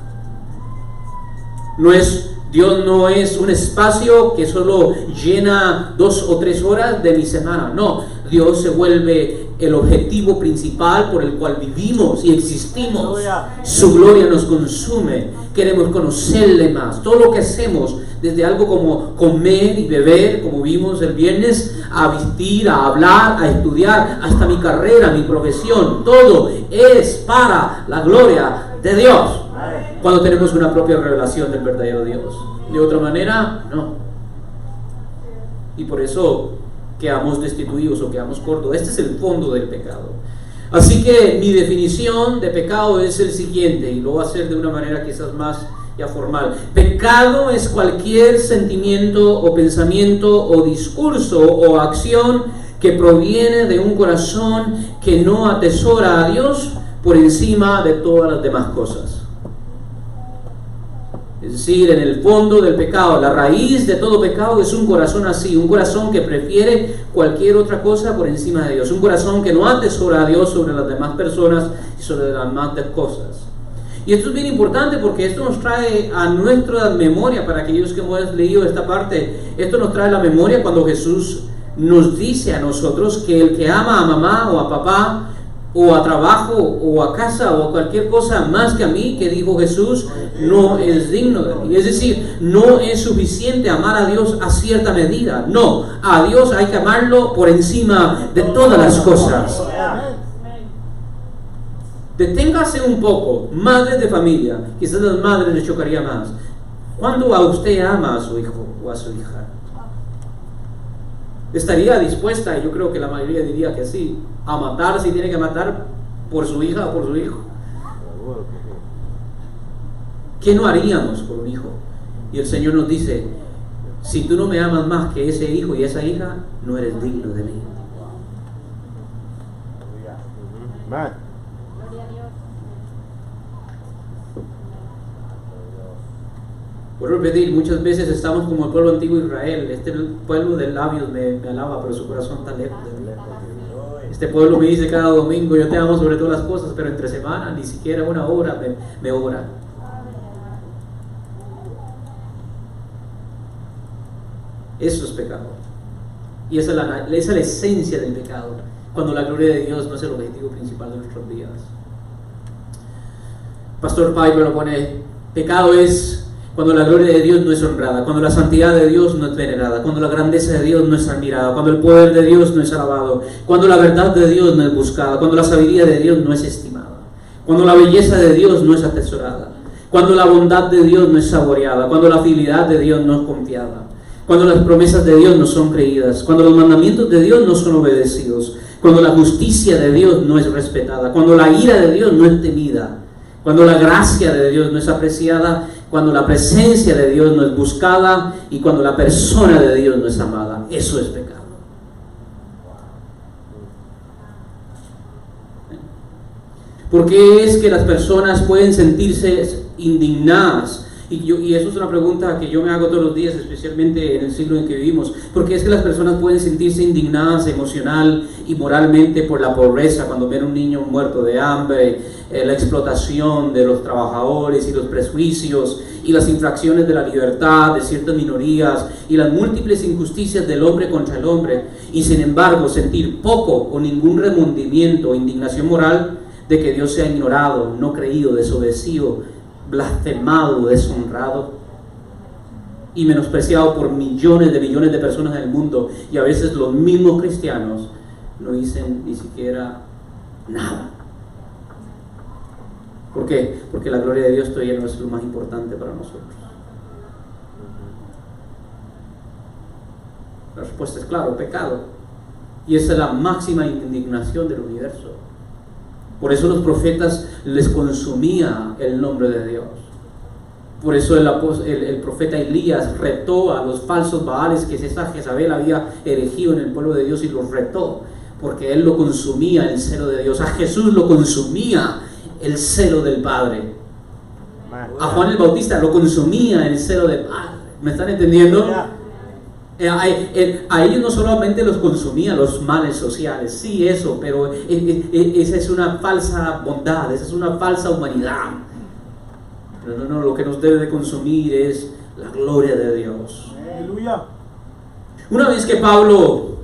Dios no es un espacio que solo llena 2 o 3 horas de mi semana. No, Dios se vuelve el objetivo principal por el cual vivimos y existimos. Su gloria nos consume. Queremos conocerle más. Todo lo que hacemos, desde algo como comer y beber, como vimos el viernes, a vestir, a hablar, a estudiar, hasta mi carrera, mi profesión, todo es para la gloria de Dios. Cuando tenemos una propia revelación del verdadero Dios. De otra manera, no. Y por eso quedamos destituidos o quedamos cortos. Este es el fondo del pecado. Así que mi definición de pecado es el siguiente, y lo voy a hacer de una manera quizás más ya formal. Pecado es cualquier sentimiento o pensamiento o discurso o acción que proviene de un corazón que no atesora a Dios por encima de todas las demás cosas. Es decir, en el fondo del pecado, la raíz de todo pecado es un corazón así, un corazón que prefiere cualquier otra cosa por encima de Dios, un corazón que no atesora a Dios sobre las demás personas y sobre las demás cosas. Y esto es bien importante porque esto nos trae a nuestra memoria, para aquellos que hemos leído esta parte, esto nos trae la memoria cuando Jesús nos dice a nosotros que el que ama a mamá o a papá, o a trabajo, o a casa, o a cualquier cosa más que a mí, que dijo Jesús, no es digno de mí. Es decir, no es suficiente amar a Dios a cierta medida. No, a Dios hay que amarlo por encima de todas las cosas. Deténgase un poco, madres de familia, quizás las madres les chocaría más. ¿Cuándo a usted ama a su hijo o a su hija? ¿Estaría dispuesta, y yo creo que la mayoría diría que sí, a matar si tiene que matar por su hija o por su hijo? ¿Qué no haríamos por un hijo? Y el Señor nos dice, si tú no me amas más que ese hijo y esa hija, no eres digno de mí. Por repetir, muchas veces estamos como el pueblo antiguo de Israel. Este pueblo de labios me alaba, pero su corazón está lejos de mí. Este pueblo me dice cada domingo, yo te amo sobre todas las cosas, pero entre semana ni siquiera una hora me ora. Eso es pecado. Y esa es la esencia del pecado, cuando la gloria de Dios no es el objetivo principal de nuestros días. Pastor Piper lo pone, pecado es cuando la gloria de Dios no es honrada, cuando la santidad de Dios no es venerada, cuando la grandeza de Dios no es admirada, cuando el poder de Dios no es alabado, cuando la verdad de Dios no es buscada, cuando la sabiduría de Dios no es estimada, cuando la belleza de Dios no es atesorada, cuando la bondad de Dios no es saboreada, cuando la fidelidad de Dios no es confiada, cuando las promesas de Dios no son creídas, cuando los mandamientos de Dios no son obedecidos, cuando la justicia de Dios no es respetada, cuando la ira de Dios no es temida, cuando la gracia de Dios no es apreciada, cuando la presencia de Dios no es buscada y cuando la persona de Dios no es amada. Eso es pecado. ¿Por qué es que las personas pueden sentirse indignadas? Y eso es una pregunta que yo me hago todos los días, especialmente en el siglo en que vivimos. ¿Por qué es que las personas pueden sentirse indignadas emocional y moralmente por la pobreza cuando ven a un niño muerto de hambre, la explotación de los trabajadores y los prejuicios y las infracciones de la libertad de ciertas minorías y las múltiples injusticias del hombre contra el hombre, y sin embargo sentir poco o ningún remordimiento o indignación moral de que Dios sea ignorado, no creído, desobedecido, blasfemado, deshonrado y menospreciado por millones de personas en el mundo? Y a veces los mismos cristianos no dicen ni siquiera nada. ¿Por qué? Porque la gloria de Dios todavía no es lo más importante para nosotros. La respuesta es claro, pecado. Y esa es la máxima indignación del universo. Por eso los profetas les consumía el nombre de Dios. Por eso el profeta Elías retó a los falsos baales que Jezabel había erigido en el pueblo de Dios, y los retó, porque él lo consumía el celo de Dios. A Jesús lo consumía el celo del Padre. A Juan el Bautista lo consumía el celo del Padre. ¿Me están entendiendo? A ellos no solamente los consumía los males sociales, sí, eso, pero esa es una falsa bondad, esa es una falsa humanidad. No, lo que nos debe de consumir es la gloria de Dios. Aleluya. Una vez que Pablo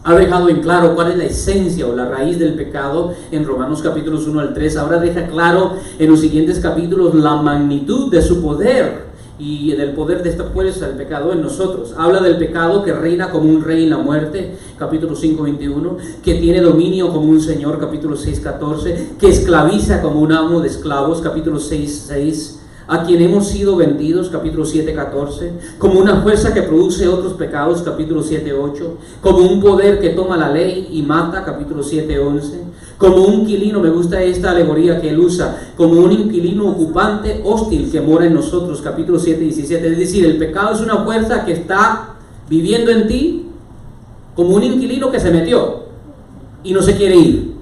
ha dejado en claro cuál es la esencia o la raíz del pecado en Romanos capítulos 1 al 3, ahora deja claro en los siguientes capítulos la magnitud de su poder y del poder de esta fuerza del pecado en nosotros. Habla del pecado que reina como un rey en la muerte, capítulo 5, 21, que tiene dominio como un señor, capítulo 6, 14, que esclaviza como un amo de esclavos, capítulo 6, 6, a quien hemos sido vendidos, capítulo 7, 14, como una fuerza que produce otros pecados, capítulo 7, 8, como un poder que toma la ley y mata, capítulo 7, 11, como un inquilino, me gusta esta alegoría que él usa, como un inquilino ocupante hostil que mora en nosotros, capítulo 7, 17, es decir, el pecado es una fuerza que está viviendo en ti como un inquilino que se metió y no se quiere ir.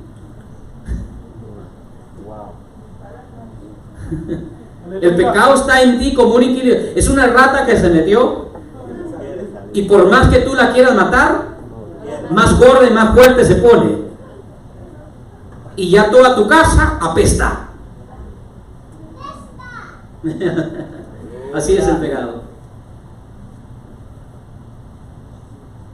El pecado está en ti como un inquilino. Es una rata que se metió y por más que tú la quieras matar, más gorda y más fuerte se pone. Y ya toda tu casa apesta. Así es el pecado.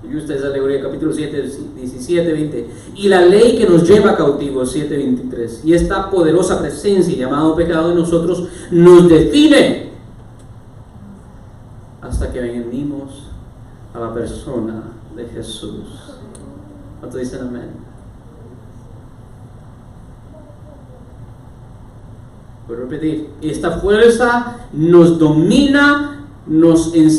Y ustedes alegoría, capítulo 7, 17, 20. Y la ley que nos lleva cautivos, 7, 23. Y esta poderosa presencia llamado pecado en nosotros nos define hasta que venimos a la persona de Jesús. ¿Cuántos dicen amén? Puedo repetir, esta fuerza nos domina,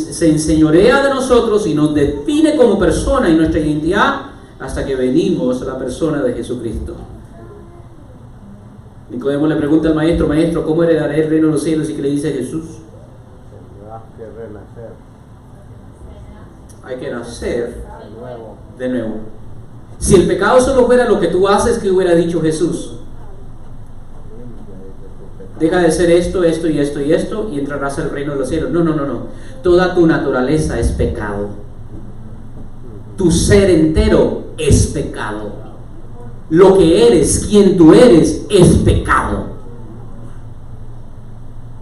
se enseñorea de nosotros y nos define como persona y nuestra identidad hasta que venimos a la persona de Jesucristo. Nicodemo le pregunta al maestro, maestro, ¿cómo heredaré el reino de los cielos? ¿Y qué le dice Jesús? Tendrás que renacer. Hay que nacer de nuevo. Si el pecado solo fuera lo que tú haces, ¿qué hubiera dicho Jesús? Deja de ser esto, esto y esto y esto y entrarás al reino de los cielos. No. Toda tu naturaleza es pecado. Tu ser entero es pecado. Lo que eres, quien tú eres, es pecado.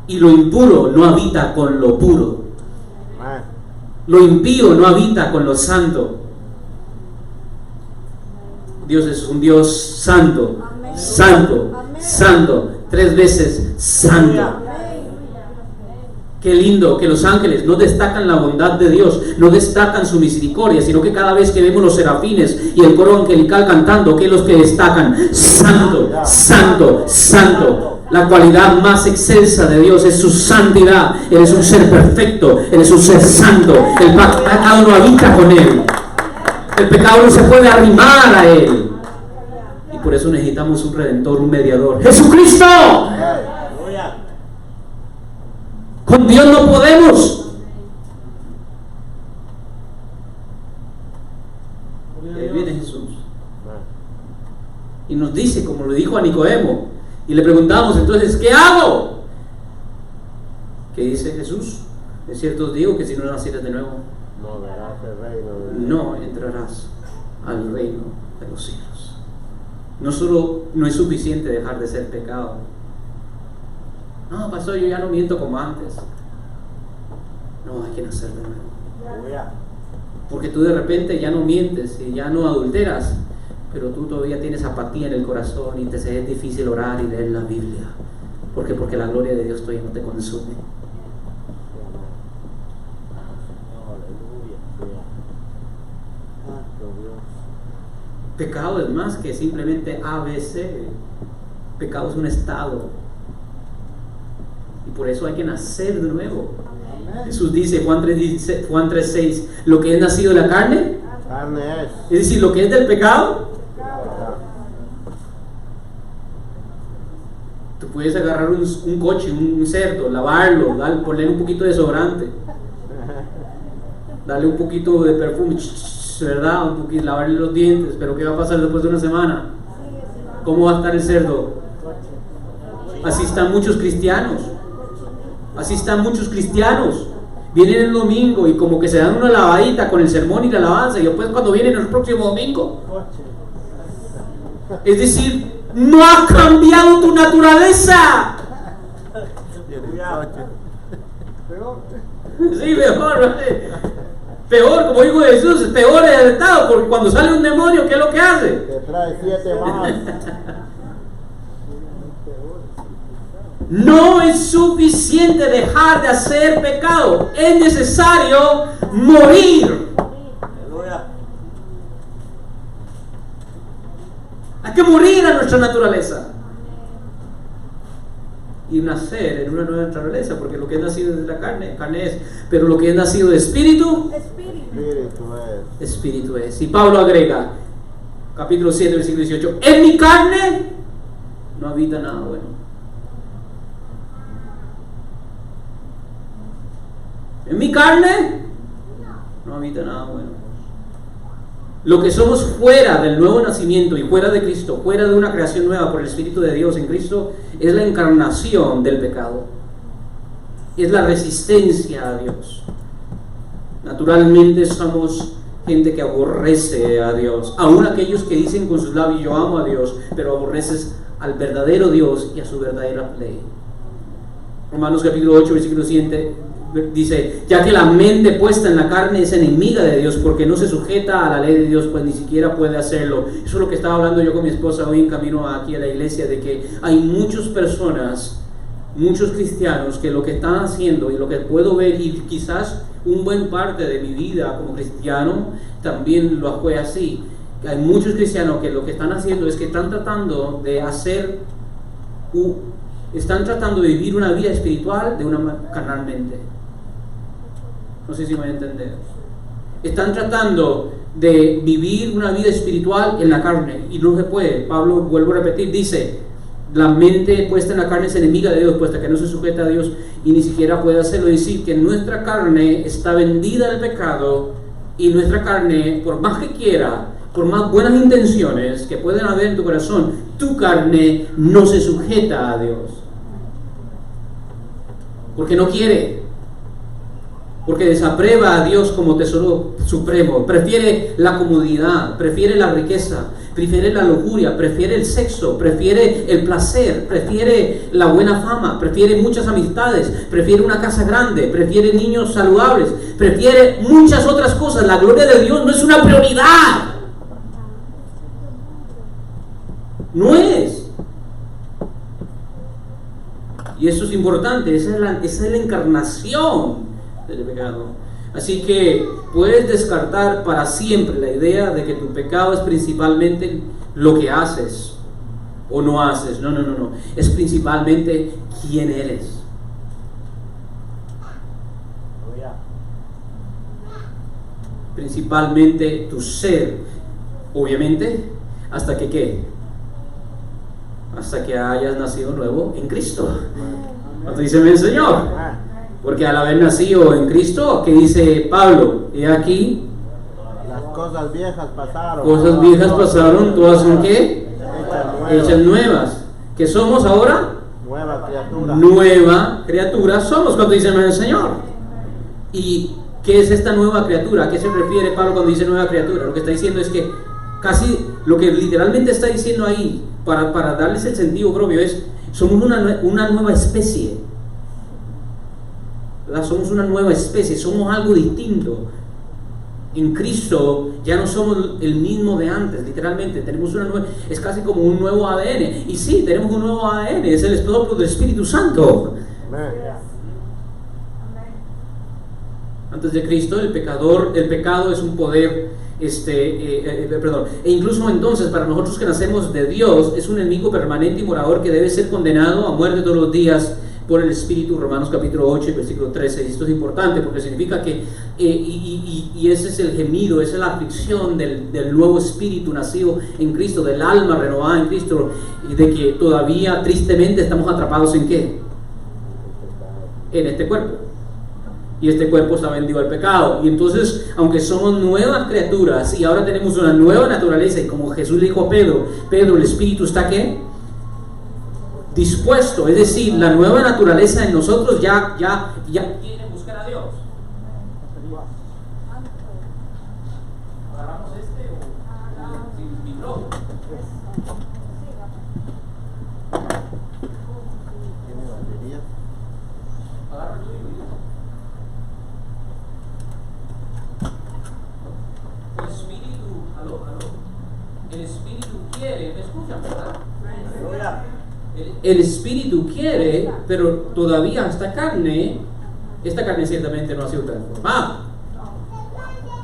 Y lo impuro no habita con lo puro. Lo impío no habita con lo santo. Dios es un Dios santo, santo, santo, 3 veces santo. Qué lindo que los ángeles no destacan la bondad de Dios, no destacan su misericordia, sino que cada vez que vemos los serafines y el coro angelical cantando, que los que destacan, santo, santo, santo. La cualidad más excelsa de Dios es su santidad. Él es un ser perfecto, Él es un ser santo. El pecado no habita con Él. El pecado no se puede arrimar a Él. Y por eso necesitamos un redentor, un mediador. ¡Jesucristo! Con Dios no podemos. Y ahí viene Jesús. Y nos dice, como lo dijo a Nicodemo, y le preguntamos entonces, ¿qué hago? ¿Qué dice Jesús? Es cierto os digo que si no nacieres de nuevo, no verás el reino de Dios. No entrarás al reino de los cielos. No solo no es suficiente dejar de ser pecado. No, pastor, yo ya no miento como antes. No, hay que nacer de nuevo. Porque tú de repente ya no mientes y ya no adulteras, pero tú todavía tienes apatía en el corazón y te es difícil orar y leer la Biblia. ¿Por qué? Porque la gloria de Dios todavía no te consume. Pecado es más que simplemente ABC. Pecado es un estado. Y por eso hay que nacer de nuevo. Jesús dice, Juan 3:6, lo que es nacido de la carne, es decir, lo que es del pecado. Tú puedes agarrar un coche, un cerdo, lavarlo, ponerle un poquito de desodorante, darle un poquito de perfume, ¿verdad? Un poquito, lavarle los dientes, pero ¿qué va a pasar después de una semana? ¿Cómo va a estar el cerdo? Así están muchos cristianos. Así están muchos cristianos. Vienen el domingo y como que se dan una lavadita con el sermón y la alabanza, y después cuando vienen el próximo domingo, es decir, no ha cambiado tu naturaleza. Sí, mejor, peor, como dijo Jesús, peor es el estado, porque cuando sale un demonio, ¿qué es lo que hace? Te trae 7 más. No es suficiente dejar de hacer pecado, es necesario morir. Hay que morir a nuestra naturaleza y nacer en una nueva naturaleza, porque lo que es nacido de la carne, carne es, pero lo que es nacido de espíritu, espíritu es. Y Pablo agrega, capítulo 7, versículo 18, en mi carne no habita nada bueno. En mi carne no habita nada bueno. Lo que somos fuera del nuevo nacimiento y fuera de Cristo, fuera de una creación nueva por el Espíritu de Dios en Cristo, es la encarnación del pecado. Es la resistencia a Dios. Naturalmente somos gente que aborrece a Dios. Aún aquellos que dicen con sus labios yo amo a Dios, pero aborreces al verdadero Dios y a su verdadera ley. Romanos capítulo 8, versículo 7 dice, ya que la mente puesta en la carne es enemiga de Dios porque no se sujeta a la ley de Dios, pues ni siquiera puede hacerlo. Eso es lo que estaba hablando yo con mi esposa hoy en camino aquí a la iglesia, de que hay muchas personas, muchos cristianos que lo que están haciendo y lo que puedo ver, y quizás un buen parte de mi vida como cristiano también lo fue así, hay muchos cristianos que lo que están haciendo es que están tratando de hacer están tratando de vivir una vida espiritual de una carnalmente. No sé si me voy a entender. Están tratando de vivir una vida espiritual en la carne y no se puede. Pablo, vuelvo a repetir, dice: la mente puesta en la carne es enemiga de Dios, puesta que no se sujeta a Dios y ni siquiera puede hacerlo. Decir que nuestra carne está vendida al pecado, y nuestra carne, por más que quiera, por más buenas intenciones que pueden haber en tu corazón, tu carne no se sujeta a Dios. Porque no quiere. Porque desaprueba a Dios como tesoro supremo. Prefiere la comodidad, prefiere la riqueza, prefiere la lujuria, prefiere el sexo, prefiere el placer, prefiere la buena fama, prefiere muchas amistades, prefiere una casa grande, prefiere niños saludables, prefiere muchas otras cosas. La gloria de Dios no es una prioridad. No es. Y eso es importante. Esa es la encarnación del pecado. Así que puedes descartar para siempre la idea de que tu pecado es principalmente lo que haces o no haces. No. Es principalmente quién eres. Principalmente tu ser. Obviamente, hasta que ¿qué? Hasta que hayas nacido nuevo en Cristo. Cuando dice el Señor. Porque al haber nacido en Cristo, ¿qué dice Pablo? Y aquí, las cosas viejas pasaron. Cosas viejas pasaron, todas son ¿qué? Hechas nuevas. ¿Qué somos ahora? Nueva criatura. Nueva criatura somos, cuando dice el Señor. ¿Y qué es esta nueva criatura? ¿A qué se refiere Pablo cuando dice nueva criatura? Lo que está diciendo es que casi lo que literalmente está diciendo ahí, para darles el sentido propio, es: somos una nueva especie. ¿Verdad? Somos una nueva especie, somos algo distinto. En Cristo ya no somos el mismo de antes, literalmente. Tenemos una nueva, es casi como un nuevo ADN. Y sí, tenemos un nuevo ADN, es el soplo del Espíritu Santo. Antes de Cristo, el pecado es un poder, e incluso entonces, para nosotros que nacemos de Dios, es un enemigo permanente y morador que debe ser condenado a muerte todos los días por el Espíritu. Romanos capítulo 8, versículo 13. Esto es importante porque significa que, y ese es el gemido, esa es la aflicción del nuevo espíritu nacido en Cristo, del alma renovada en Cristo, y de que todavía tristemente estamos atrapados ¿en qué? En este cuerpo. Y este cuerpo está vendido al pecado. Y entonces, aunque somos nuevas criaturas y ahora tenemos una nueva naturaleza, y como Jesús le dijo a Pedro, el Espíritu está ¿qué? Dispuesto, es decir, la nueva naturaleza en nosotros ya quiere buscar a Dios. ¿Agarramos este o sin micrófono? ¿Tiene batería? Agarra el tuyo. El Espíritu, el Espíritu quiere, ¿me escuchan, verdad? El Espíritu quiere, pero todavía esta carne ciertamente no ha sido transformada.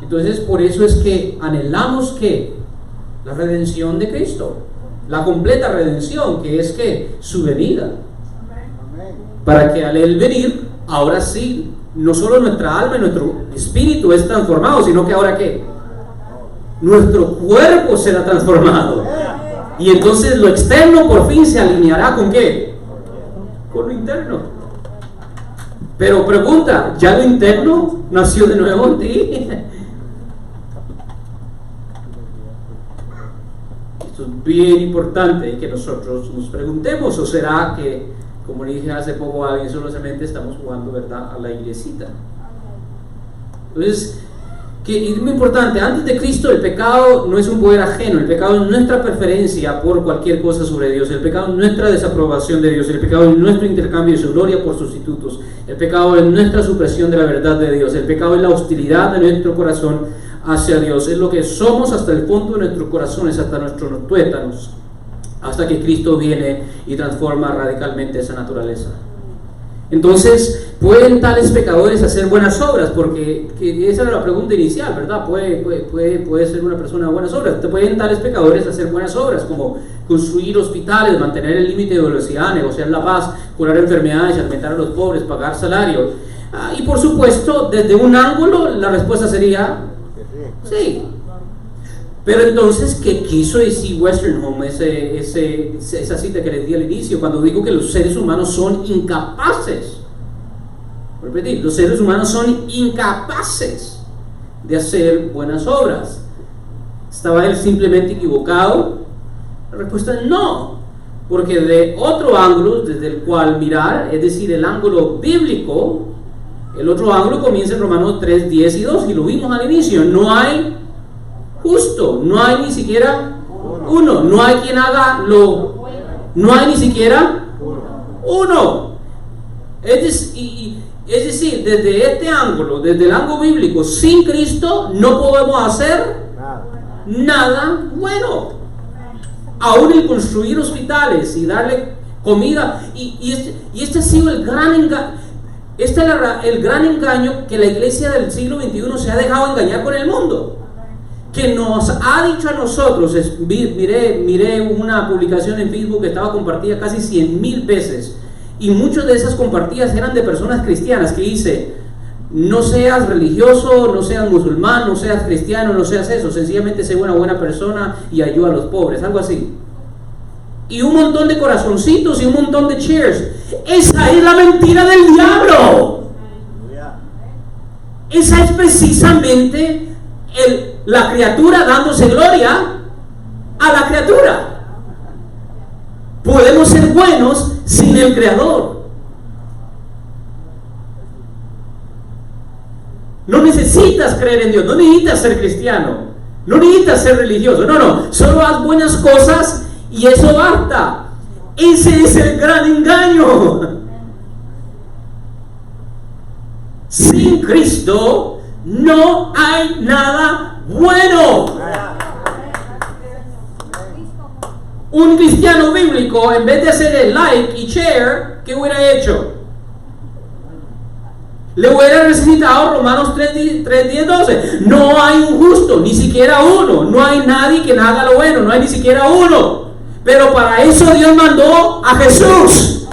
Entonces, por eso es que anhelamos que la redención de Cristo, la completa redención, que es que su venida, para que al Él venir, ahora sí, no solo nuestra alma y nuestro espíritu es transformado, sino que ahora ¿qué? Nuestro cuerpo será transformado. Y entonces lo externo por fin se alineará ¿con qué? Con lo interno. Pero pregunta, ¿ya lo interno nació de nuevo en ti? Esto es bien importante que nosotros nos preguntemos. ¿O será que, como le dije hace poco a alguien, solamente estamos jugando, verdad, a la iglesita? Entonces, que es muy importante, antes de Cristo el pecado no es un poder ajeno, el pecado es nuestra preferencia por cualquier cosa sobre Dios, el pecado es nuestra desaprobación de Dios, el pecado es nuestro intercambio de su gloria por sustitutos, el pecado es nuestra supresión de la verdad de Dios, el pecado es la hostilidad de nuestro corazón hacia Dios, es lo que somos hasta el fondo de nuestros corazones, hasta nuestros tuétanos, hasta que Cristo viene y transforma radicalmente esa naturaleza. Entonces, ¿pueden tales pecadores hacer buenas obras? Porque esa era la pregunta inicial, ¿verdad? ¿Puede ser una persona de buenas obras? ¿Pueden tales pecadores hacer buenas obras? Como construir hospitales, mantener el límite de velocidad, negociar la paz, curar enfermedades, alimentar a los pobres, pagar salarios. Y por supuesto, desde un ángulo, la respuesta sería sí. Pero entonces, ¿qué quiso decir Westerholm, esa cita que les di al inicio, cuando digo que los seres humanos son incapaces? Voy a repetir, los seres humanos son incapaces de hacer buenas obras. ¿Estaba él simplemente equivocado? La respuesta es no, porque de otro ángulo desde el cual mirar, es decir, el ángulo bíblico, el otro ángulo comienza en Romanos 3, 10 y 2, y lo vimos al inicio. No hay justo, no hay ni siquiera uno, no hay quien haga no hay ni siquiera uno. Es decir, desde este ángulo, desde el ángulo bíblico, sin Cristo no podemos hacer nada bueno. Aún el construir hospitales y darle comida, y este ha sido el gran engaño. Este es el gran engaño que la iglesia del siglo XXI se ha dejado engañar con el mundo, que nos ha dicho a nosotros. Miré una publicación en Facebook que estaba compartida casi 100,000 veces, y muchas de esas compartidas eran de personas cristianas, que dice: no seas religioso, no seas musulmán, no seas cristiano, no seas eso, sencillamente sé una buena persona y ayuda a los pobres, algo así. Y un montón de corazoncitos y un montón de cheers. Esa es la mentira del diablo. Esa es precisamente la criatura dándose gloria a la criatura. Podemos ser buenos sin el Creador. No necesitas creer en Dios, no necesitas ser cristiano, no necesitas ser religioso, no, solo haz buenas cosas y eso basta. Ese es el gran engaño. Sin Cristo no hay nada bueno. Un cristiano bíblico, en vez de hacer el like y share, ¿qué hubiera hecho? Le hubiera recitado Romanos 3, 10, 12. No hay un justo, ni siquiera uno. No hay nadie que haga lo bueno, no hay ni siquiera uno. Pero para eso Dios mandó a Jesús.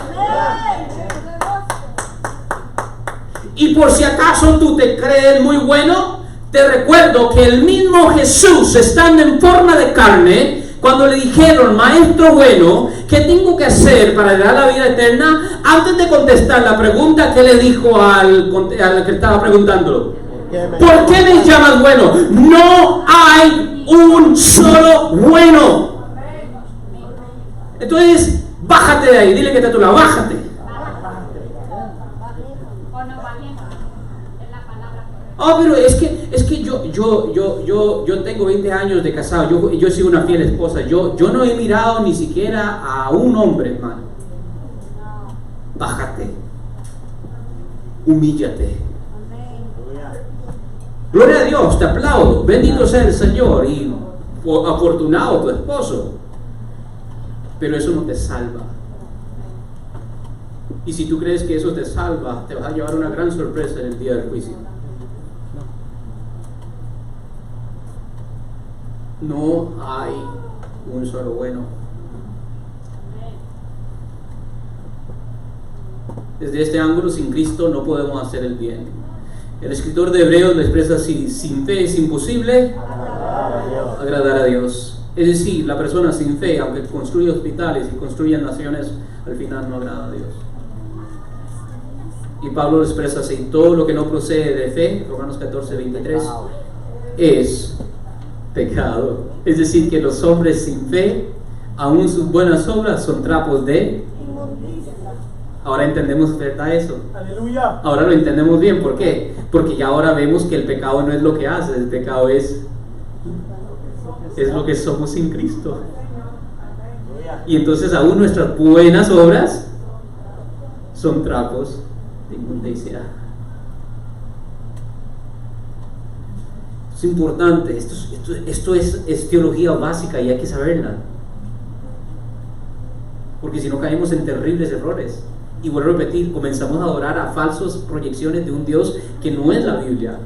Y por si acaso tú te crees muy bueno, te recuerdo que el mismo Jesús, estando en forma de carne, cuando le dijeron: maestro bueno, ¿qué tengo que hacer para heredar la vida eterna? Antes de contestar la pregunta, ¿qué le dijo al que estaba preguntándolo? ¿Por qué me llamas bueno? No hay un solo bueno. Entonces, bájate de ahí, dile que está a tu lado, bájate. Oh, pero es que yo tengo 20 años de casado, yo soy una fiel esposa, yo no he mirado ni siquiera a un hombre, hermano. Bájate, humíllate. Gloria a Dios, te aplaudo, bendito sea el Señor y afortunado tu esposo. Pero eso no te salva. Y si tú crees que eso te salva, te vas a llevar una gran sorpresa en el día del juicio. No hay un solo bueno. Desde este ángulo, sin Cristo no podemos hacer el bien. El escritor de Hebreos lo expresa así: sin fe es imposible agradar a Dios. Es decir, la persona sin fe, aunque construye hospitales y construya naciones, al final no agrada a Dios. Y Pablo lo expresa así: todo lo que no procede de fe, Romanos 14, 23, es pecado. Es decir, que los hombres sin fe, aún sus buenas obras, son trapos de inmundicia. Ahora entendemos, ¿verdad? Eso. Aleluya. Ahora lo entendemos bien. ¿Por qué? Porque ya ahora vemos que el pecado no es lo que hace, el pecado es lo que somos sin Cristo. Y entonces aún nuestras buenas obras son trapos de inmundicia. Es importante, esto es teología básica y hay que saberla, porque si no caemos en terribles errores. Y vuelvo a repetir, comenzamos a adorar a falsas proyecciones de un Dios que no es la Biblia.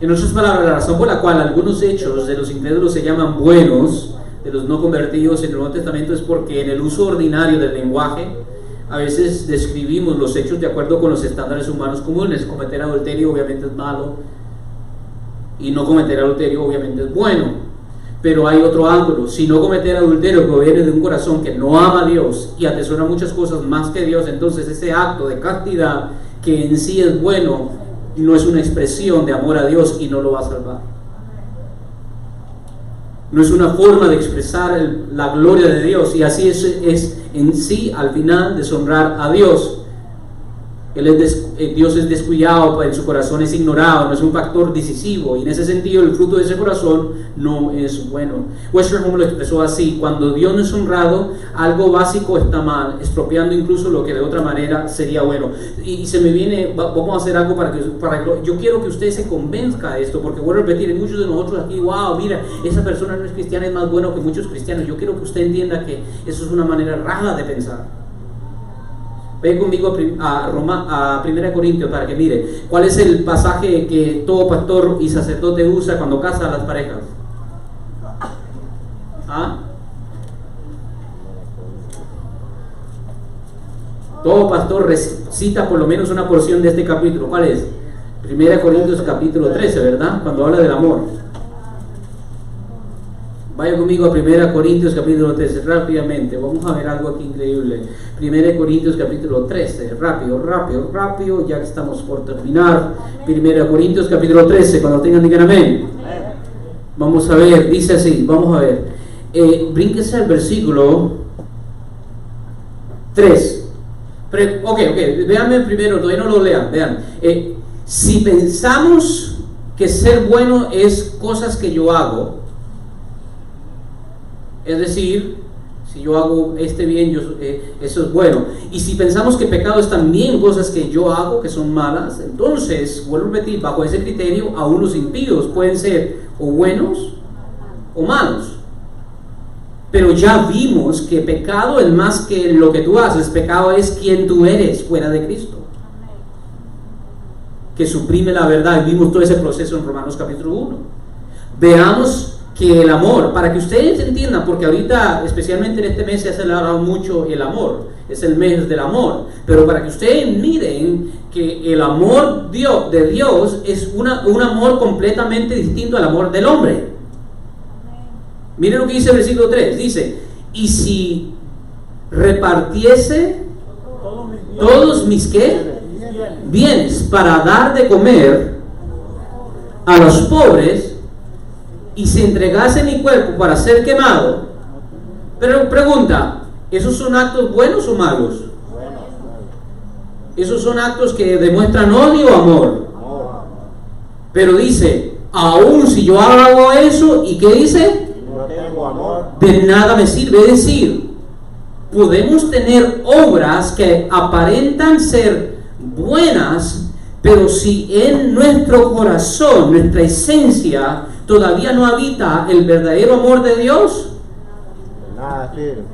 En otras palabras, la razón por la cual algunos hechos de los incrédulos se llaman buenos de los no convertidos en el Nuevo Testamento es porque en el uso ordinario del lenguaje a veces describimos los hechos de acuerdo con los estándares humanos comunes. Cometer adulterio obviamente es malo y no cometer adulterio obviamente es bueno. Pero hay otro ángulo: si no cometer adulterio proviene de un corazón que no ama a Dios y atesora muchas cosas más que Dios, entonces ese acto de castidad, que en sí es bueno, no es una expresión de amor a Dios y no lo va a salvar. No es una forma de expresar la gloria de Dios, y así es en sí al final deshonrar a Dios. Dios es descuidado, en su corazón es ignorado, no es un factor decisivo, y en ese sentido el fruto de ese corazón no es bueno. Westerholm lo expresó así: cuando Dios no es honrado, algo básico está mal, expropiando incluso lo que de otra manera sería bueno. Y se me viene, vamos a hacer algo para que yo quiero que usted se convenzca de esto, porque voy a repetir, muchos de nosotros aquí, wow, mira, esa persona no es cristiana, es más bueno que muchos cristianos. Yo quiero que usted entienda que eso es una manera rara de pensar. Ve conmigo a 1 Corintios para que mire cuál es el pasaje que todo pastor y sacerdote usa cuando casa a las parejas. ¿Ah? Todo pastor cita por lo menos una porción de este capítulo. ¿Cuál es? 1 Corintios capítulo 13, ¿verdad? Cuando habla del amor. Vaya conmigo a 1 Corintios capítulo 13, rápidamente. Vamos a ver algo aquí increíble. 1 Corintios capítulo 13, rápido, ya que estamos por terminar. 1 Corintios capítulo 13, cuando tengan digan amén. Vamos a ver, dice así, vamos a ver. Brínquese al versículo 3. Ok, véanme primero, todavía no lo lean, vean. Si pensamos que ser bueno es cosas que yo hago, es decir, si yo hago bien, eso es bueno. Y si pensamos que pecado es también cosas que yo hago, que son malas, entonces, vuelvo a repetir, bajo ese criterio, aún los impíos pueden ser o buenos o malos. Pero ya vimos que pecado es más que lo que tú haces. Pecado es quien tú eres fuera de Cristo, que suprime la verdad. Vimos todo ese proceso en Romanos capítulo 1. Veamos que el amor, para que ustedes entiendan, porque ahorita especialmente en este mes se ha celebrado mucho el amor, es el mes del amor, pero para que ustedes miren que el amor de Dios es un amor completamente distinto al amor del hombre. Miren lo que dice el versículo 3, dice: y si repartiese todos mis ¿qué? Bienes para dar de comer a los pobres, y se entregase mi cuerpo para ser quemado. Pero pregunta, ¿esos son actos buenos o malos? Esos son actos que demuestran odio o amor. Pero dice, aún si yo hago eso, ¿y qué dice? No tengo amor. De nada me sirve. Es decir, podemos tener obras que aparentan ser buenas, pero si en nuestro corazón, nuestra esencia, todavía no habita el verdadero amor de Dios,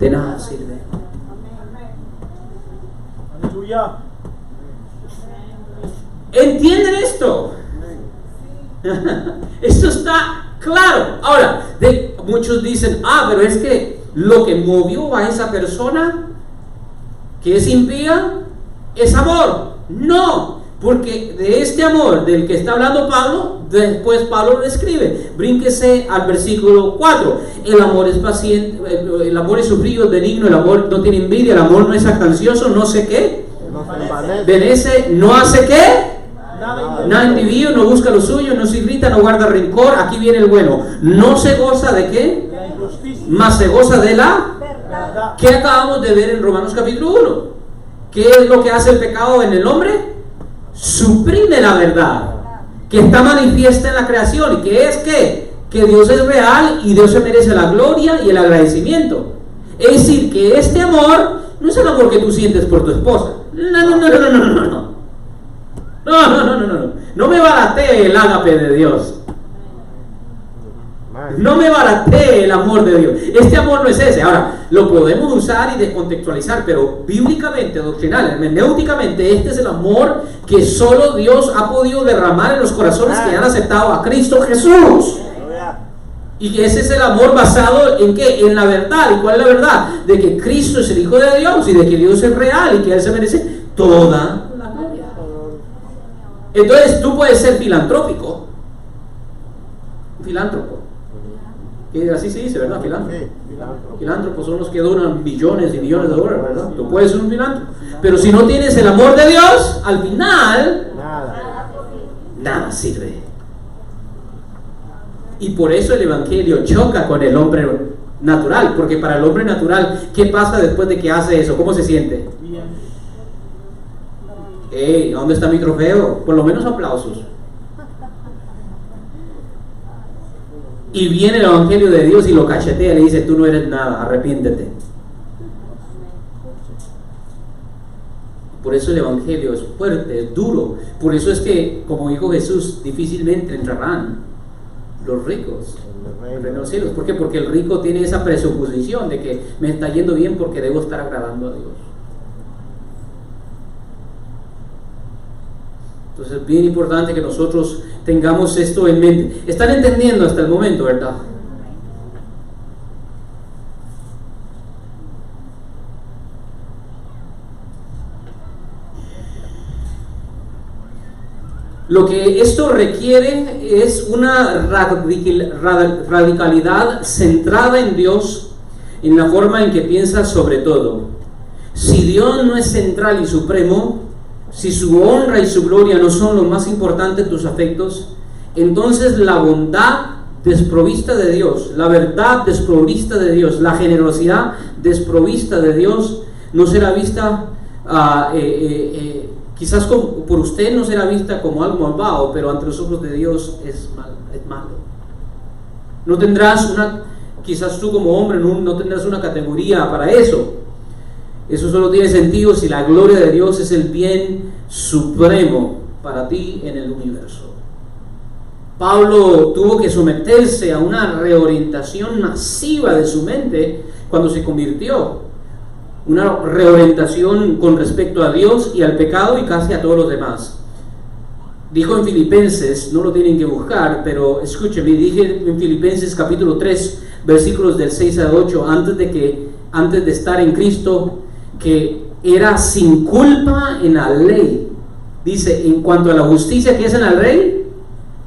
de nada sirve. Aleluya. ¿Entienden esto? Esto está claro. Ahora, muchos dicen, pero es que lo que movió a esa persona que es impía es amor. No, porque de este amor del que está hablando Pablo, después Pablo lo escribe. Brínquese al versículo 4. El amor es paciente, el amor es sufrido, benigno, el amor no tiene envidia, el amor no es jactancioso, no sé qué, venece, no hace qué, nada individuo, no busca lo suyo, no se irrita, no guarda rencor. Aquí viene el bueno. No se goza de qué, más se goza de la verdad. ¿Qué acabamos de ver en Romanos capítulo 1? ¿Qué es lo que hace el pecado en el hombre? Suprime la verdad que está manifiesta en la creación, y que es que Dios es real y Dios se merece la gloria y el agradecimiento. Es decir, que este amor no es el amor que tú sientes por tu esposa. No me baratee el ágape de Dios. No me baratee el amor de Dios. Este amor no es ese. Ahora, lo podemos usar y descontextualizar, pero bíblicamente, doctrinal, hermenéuticamente, este es el amor que solo Dios ha podido derramar en los corazones que han aceptado a Cristo Jesús. Y que ese es el amor basado en ¿qué? En la verdad. ¿Y cuál es la verdad? De que Cristo es el Hijo de Dios y de que Dios es real y que Él se merece toda la gloria. Entonces tú puedes ser filantrópico. Filántropo. Que así se dice, ¿verdad? Filántropo. Filántropos son los que donan billones y millones de dólares, ¿verdad? Tú puedes ser un filántropo. Pero si no tienes el amor de Dios, al final nada sirve. Y por eso el Evangelio choca con el hombre natural, porque para el hombre natural, ¿qué pasa después de que hace eso? ¿Cómo se siente? Hey, ¿dónde está mi trofeo? Por lo menos aplausos. Y viene el Evangelio de Dios y lo cachetea y le dice: tú no eres nada, arrepiéntete. Por eso el Evangelio es fuerte, es duro. Por eso es que, como dijo Jesús, difícilmente entrarán los ricos en el reino de los cielos. ¿Por qué? Porque el rico tiene esa presuposición de que me está yendo bien porque debo estar agradando a Dios. Entonces es bien importante que nosotros tengamos esto en mente. ¿Están entendiendo hasta el momento, verdad? Lo que esto requiere es una radicalidad centrada en Dios, en la forma en que piensas sobre todo. Si Dios no es central y supremo, si su honra y su gloria no son lo más importante de tus afectos, entonces la bondad desprovista de Dios, la verdad desprovista de Dios, la generosidad desprovista de Dios no será vista quizás por usted no será vista como algo malvado, pero ante los ojos de Dios es malo. No tendrás quizás tú como hombre no tendrás una categoría para eso. Eso solo tiene sentido si la gloria de Dios es el bien supremo para ti en el universo. Pablo tuvo que someterse a una reorientación masiva de su mente cuando se convirtió. Una reorientación con respecto a Dios y al pecado y casi a todos los demás. Dijo en Filipenses, no lo tienen que buscar, pero escúcheme, dije en Filipenses capítulo 3, versículos del 6 al 8, antes de estar en Cristo, que era sin culpa en la ley. Dice, en cuanto a la justicia que es en la ley,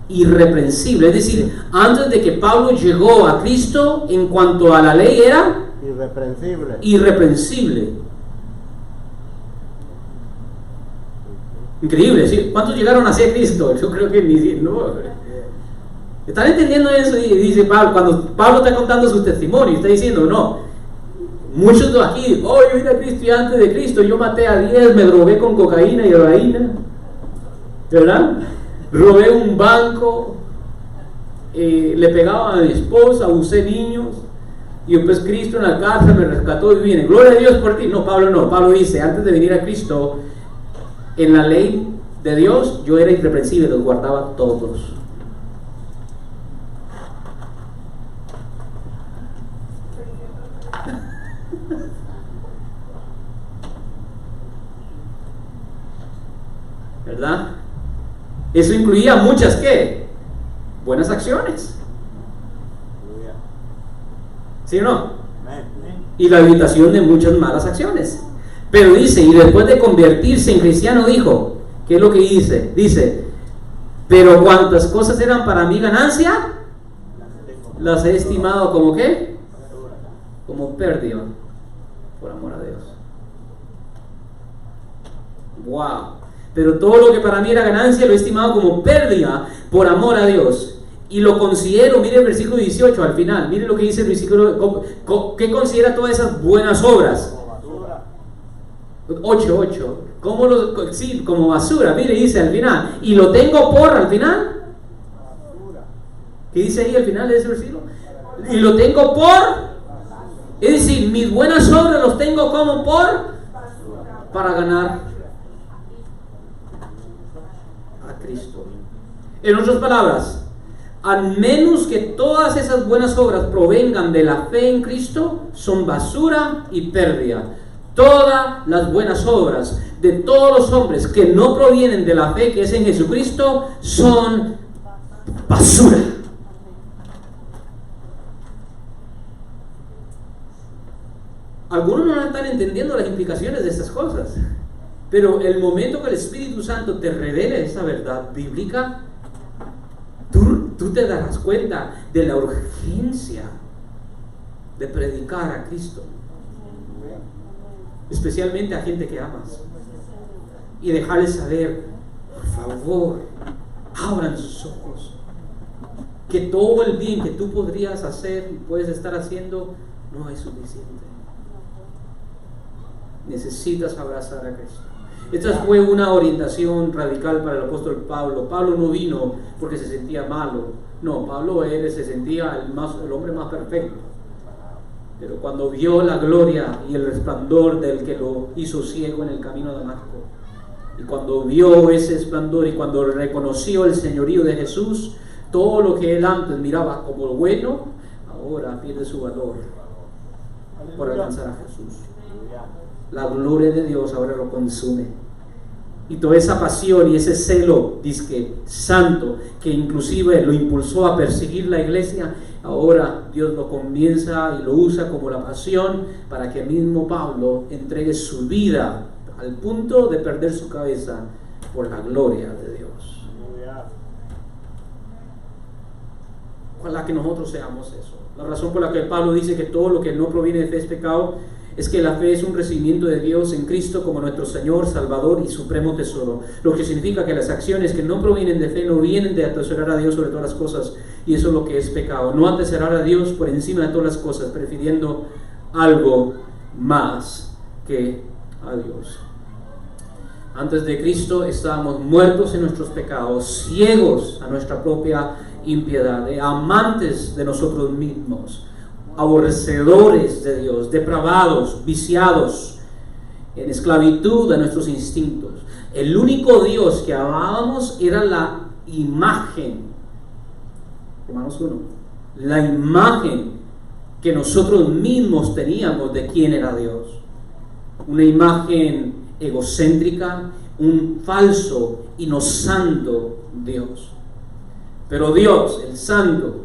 irreprensible. Es decir, antes de que Pablo llegó a Cristo, en cuanto a la ley era irreprensible. Increíble, ¿sí? ¿Cuántos llegaron hacia Cristo? Yo creo que no. ¿Están entendiendo eso? Y dice Pablo, cuando Pablo está contando su testimonio, está diciendo, no, muchos de aquí, yo vine a Cristo y antes de Cristo yo maté a 10, me drobé con cocaína y heroína, ¿verdad? Robé un banco, le pegaba a mi esposa, abusé niños. Y después Cristo en la cárcel me rescató y viene, gloria a Dios por ti. No, Pablo dice, antes de venir a Cristo, en la ley de Dios yo era irreprensible, los guardaba todos. ¿Verdad? Eso incluía muchas, ¿qué? Buenas acciones. ¿Sí o no? Y la evitación de muchas malas acciones. Pero dice, y después de convertirse en cristiano dijo, ¿qué es lo que dice? Dice, pero cuantas cosas eran para mí ganancia, las he estimado como ¿qué? Como pérdida por amor a Dios. Wow. Pero todo lo que para mí era ganancia lo he estimado como pérdida por amor a Dios. Y lo considero, mire el versículo 18 al final, mire lo que dice el versículo, ¿qué considera todas esas buenas obras? 8, como basura, mire, dice al final, y lo tengo por, al final, ¿qué dice ahí al final de ese versículo? Y lo tengo por, es decir, mis buenas obras los tengo como para ganar a Cristo. En otras palabras, al menos que todas esas buenas obras provengan de la fe en Cristo, son basura y pérdida. Todas las buenas obras de todos los hombres que no provienen de la fe que es en Jesucristo son basura. Algunos no están entendiendo las implicaciones de estas cosas, pero el momento que el Espíritu Santo te revele esa verdad bíblica, tú te darás cuenta de la urgencia de predicar a Cristo, especialmente a gente que amas, y dejarles saber, por favor, abran sus ojos, que todo el bien que tú podrías hacer y puedes estar haciendo no es suficiente. Necesitas abrazar a Cristo. Esta fue una orientación radical para el apóstol Pablo. Pablo no vino porque se sentía malo. No, Pablo se sentía el hombre más perfecto. Pero cuando vio la gloria y el resplandor del que lo hizo ciego en el camino a Damasco, y cuando vio ese resplandor y cuando reconoció el señorío de Jesús, todo lo que él antes miraba como bueno, ahora pierde su valor por alcanzar a Jesús. La gloria de Dios ahora lo consume. Y toda esa pasión y ese celo, dizque santo, que inclusive lo impulsó a perseguir la iglesia, ahora Dios lo comienza y lo usa como la pasión para que el mismo Pablo entregue su vida al punto de perder su cabeza por la gloria de Dios. Ojalá que nosotros seamos eso. La razón por la que Pablo dice que todo lo que no proviene de fe es pecado es que la fe es un recibimiento de Dios en Cristo como nuestro Señor, Salvador y supremo tesoro, lo que significa que las acciones que no provienen de fe no vienen de atesorar a Dios sobre todas las cosas, y eso es lo que es pecado, no atesorar a Dios por encima de todas las cosas, prefiriendo algo más que a Dios. Antes de Cristo estábamos muertos en nuestros pecados, ciegos a nuestra propia impiedad, amantes de nosotros mismos, aborrecedores de Dios, depravados, viciados, en esclavitud de nuestros instintos. El único Dios que amábamos era la imagen, Romanos 1, la imagen que nosotros mismos teníamos de quién era Dios. Una imagen egocéntrica, un falso y no santo Dios. Pero Dios, el santo,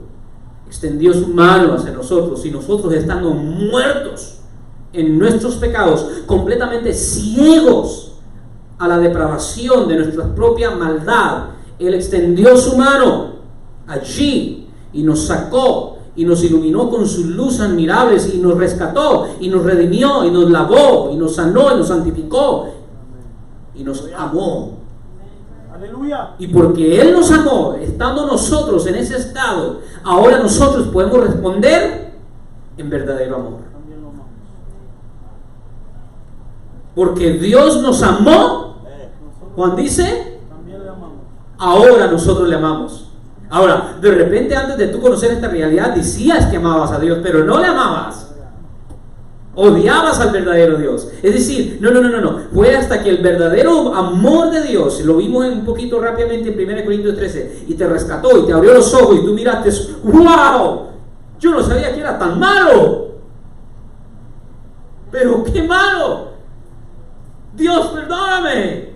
extendió su mano hacia nosotros, y nosotros, estando muertos en nuestros pecados, completamente ciegos a la depravación de nuestra propia maldad, Él extendió su mano allí y nos sacó y nos iluminó con sus luces admirables y nos rescató y nos redimió y nos lavó y nos sanó y nos santificó y nos amó. Aleluya. Y porque Él nos amó, estando nosotros en ese estado, ahora nosotros podemos responder en verdadero amor. Porque Dios nos amó, Juan dice, ahora nosotros le amamos. Ahora, de repente antes de tú conocer esta realidad decías que amabas a Dios, pero no le amabas. Odiabas al verdadero Dios. Es decir, no. Fue hasta que el verdadero amor de Dios, lo vimos un poquito rápidamente en 1 Corintios 13, y te rescató y te abrió los ojos y tú miraste, ¡wow! Yo no sabía que era tan malo. Pero qué malo. Dios, perdóname.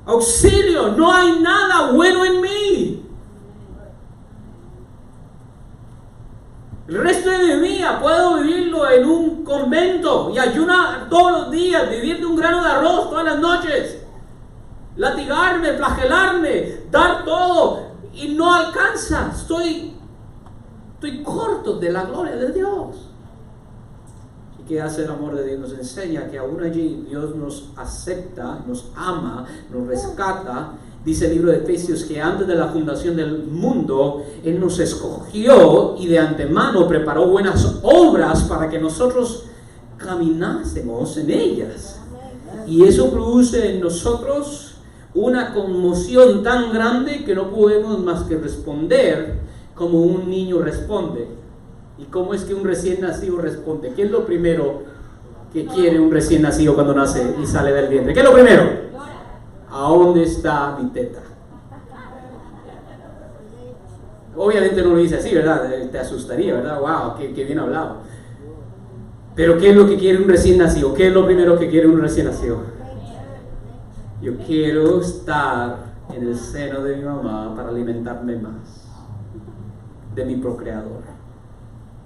Auxilio, no hay nada bueno en mí. El resto de mi vida puedo vivirlo en un convento y ayunar todos los días, vivir de un grano de arroz todas las noches, latigarme, flagelarme, dar todo, y no alcanza. Estoy corto de la gloria de Dios. ¿Y qué hace el amor de Dios? Nos enseña que aún allí Dios nos acepta, nos ama, nos rescata. Dice el libro de Efesios que antes de la fundación del mundo, Él nos escogió y de antemano preparó buenas obras para que nosotros caminásemos en ellas. Y eso produce en nosotros una conmoción tan grande que no podemos más que responder como un niño responde. ¿Y cómo es que un recién nacido responde? ¿Qué es lo primero que quiere un recién nacido cuando nace y sale del vientre? ¿Qué es lo primero? ¿A dónde está mi teta? Obviamente no lo dice así, ¿verdad? Te asustaría, ¿verdad? ¡Wow! ¡Qué bien hablado! Pero ¿qué es lo que quiere un recién nacido? ¿Qué es lo primero que quiere un recién nacido? Yo quiero estar en el seno de mi mamá para alimentarme más de mi procreador.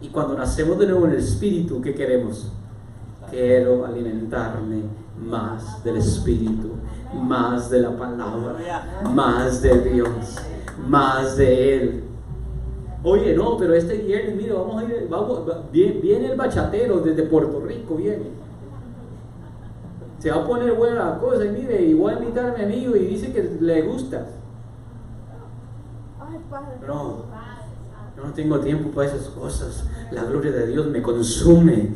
Y cuando nacemos de nuevo en el espíritu, ¿qué queremos? quiero alimentarme más del Espíritu, más de la palabra, más de Dios, más de Él. Oye, no, pero este viernes, mire, viene el bachatero desde Puerto Rico, viene. Se va a poner buena la cosa y mire, y voy a invitar a mi amigo y dice que le gusta. No, yo no tengo tiempo para esas cosas. La gloria de Dios me consume.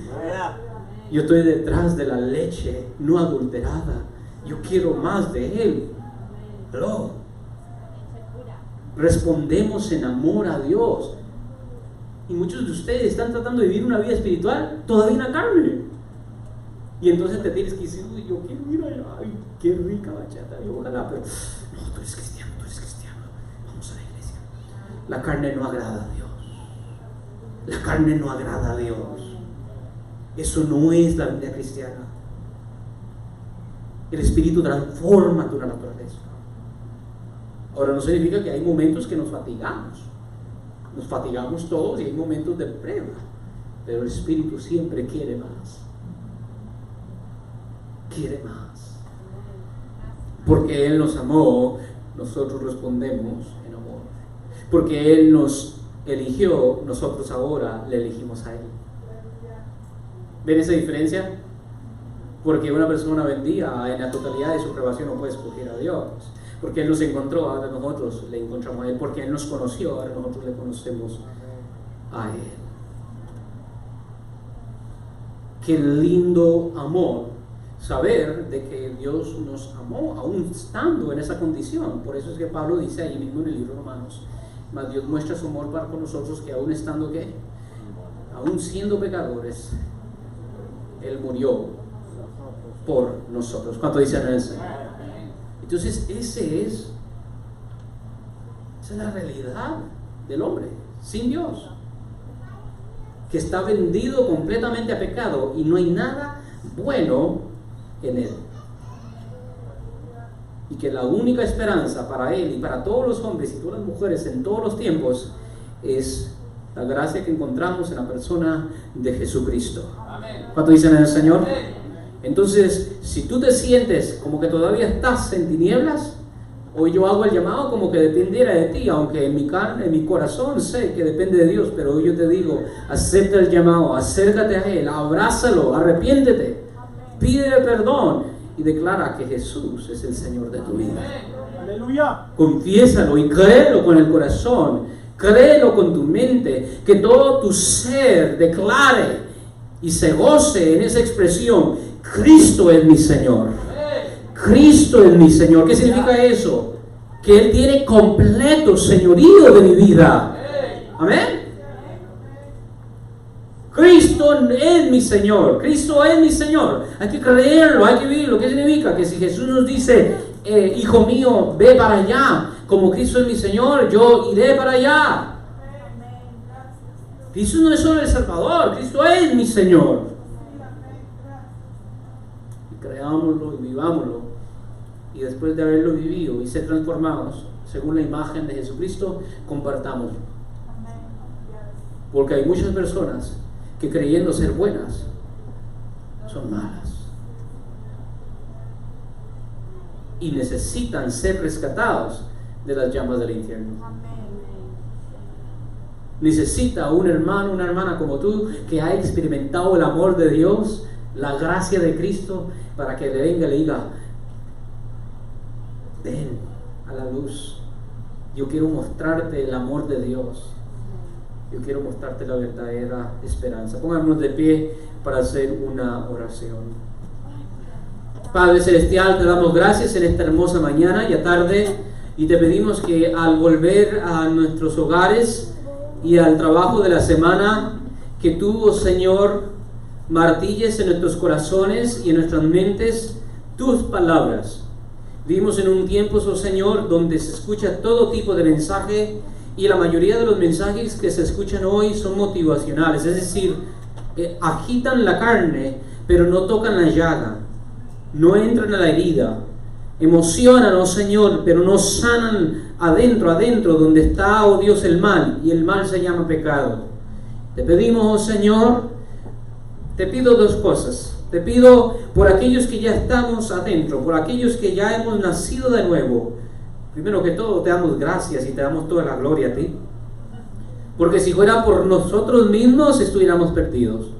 Yo estoy detrás de la leche no adulterada. Yo quiero más de Él. ¿Aló? Respondemos en amor a Dios. Y muchos de ustedes están tratando de vivir una vida espiritual todavía en la carne. Y entonces te tienes que decir, uy, yo quiero ir allá, ay, qué rica bachata, y ojalá, pero no, tú eres cristiano, vamos a la iglesia. La carne no agrada a Dios. La carne no agrada a Dios. Eso no es la vida cristiana. El Espíritu transforma tu naturaleza. Ahora, no significa que hay momentos que nos fatigamos todos y hay momentos de prueba, pero el Espíritu siempre quiere más. Quiere más. Porque Él nos amó, nosotros respondemos en amor. Porque Él nos eligió, nosotros ahora le elegimos a Él. ¿Ven esa diferencia? Porque una persona vendida en la totalidad de su aprobación no puede escoger a Dios. Porque Él nos encontró, ahora nosotros le encontramos a Él. Porque Él nos conoció, ahora nosotros le conocemos a Él. Qué lindo amor. Saber de que Dios nos amó aún estando en esa condición. Por eso es que Pablo dice ahí mismo en el libro de Romanos, mas Dios muestra su amor para con nosotros, que aún estando ¿qué? Aún siendo pecadores, Él murió por nosotros. ¿Cuánto dicen eso? Entonces esa es la realidad del hombre sin Dios, que está vendido completamente a pecado y no hay nada bueno en Él, y que la única esperanza para Él y para todos los hombres y todas las mujeres en todos los tiempos es la gracia que encontramos en la persona de Jesucristo. ¿Cuánto dicen el Señor? Entonces, si tú te sientes como que todavía estás en tinieblas, hoy yo hago el llamado como que dependiera de ti, aunque en mi carne, en mi corazón sé que depende de Dios, pero hoy yo te digo, acepta el llamado, acércate a Él, abrázalo, arrepiéntete. Pídele perdón y declara que Jesús es el Señor de tu vida. Aleluya. Confiésalo y créelo con el corazón, créelo con tu mente, que todo tu ser declare y se goce en esa expresión: Cristo es mi Señor. Cristo es mi Señor. ¿Qué significa eso? Que Él tiene completo señorío de mi vida. Amén. Cristo es mi Señor, Cristo es mi Señor. Hay que creerlo, hay que vivirlo. ¿Qué significa? Que si Jesús nos dice, hijo mío, ve para allá, como Cristo es mi Señor, yo iré para allá. Cristo no es solo el Salvador, Cristo es mi Señor. Y creámoslo y vivámoslo. Y después de haberlo vivido y ser transformados según la imagen de Jesucristo, compartámoslo. Porque hay muchas personas que creyendo ser buenas son malas y necesitan ser rescatados de las llamas del infierno. Necesita un hermano, una hermana como tú, que ha experimentado el amor de Dios, la gracia de Cristo, para que le venga y le diga: ven a la luz, yo quiero mostrarte el amor de Dios. Yo quiero mostrarte la verdadera esperanza. Pongámonos de pie para hacer una oración. Padre Celestial, te damos gracias en esta hermosa mañana y tarde, y te pedimos que al volver a nuestros hogares y al trabajo de la semana, que tú, oh Señor, martilles en nuestros corazones y en nuestras mentes tus palabras. Vivimos en un tiempo, oh Señor, donde se escucha todo tipo de mensaje, y la mayoría de los mensajes que se escuchan hoy son motivacionales, es decir, agitan la carne, pero no tocan la llaga, no entran a la herida, emocionan, oh Señor, pero no sanan adentro donde está, oh Dios, el mal, y el mal se llama pecado. Te pedimos, oh Señor, te pido dos cosas. Te pido por aquellos que ya estamos adentro, por aquellos que ya hemos nacido de nuevo. Primero que todo, te damos gracias y te damos toda la gloria a ti. Porque si fuera por nosotros mismos, estuviéramos perdidos.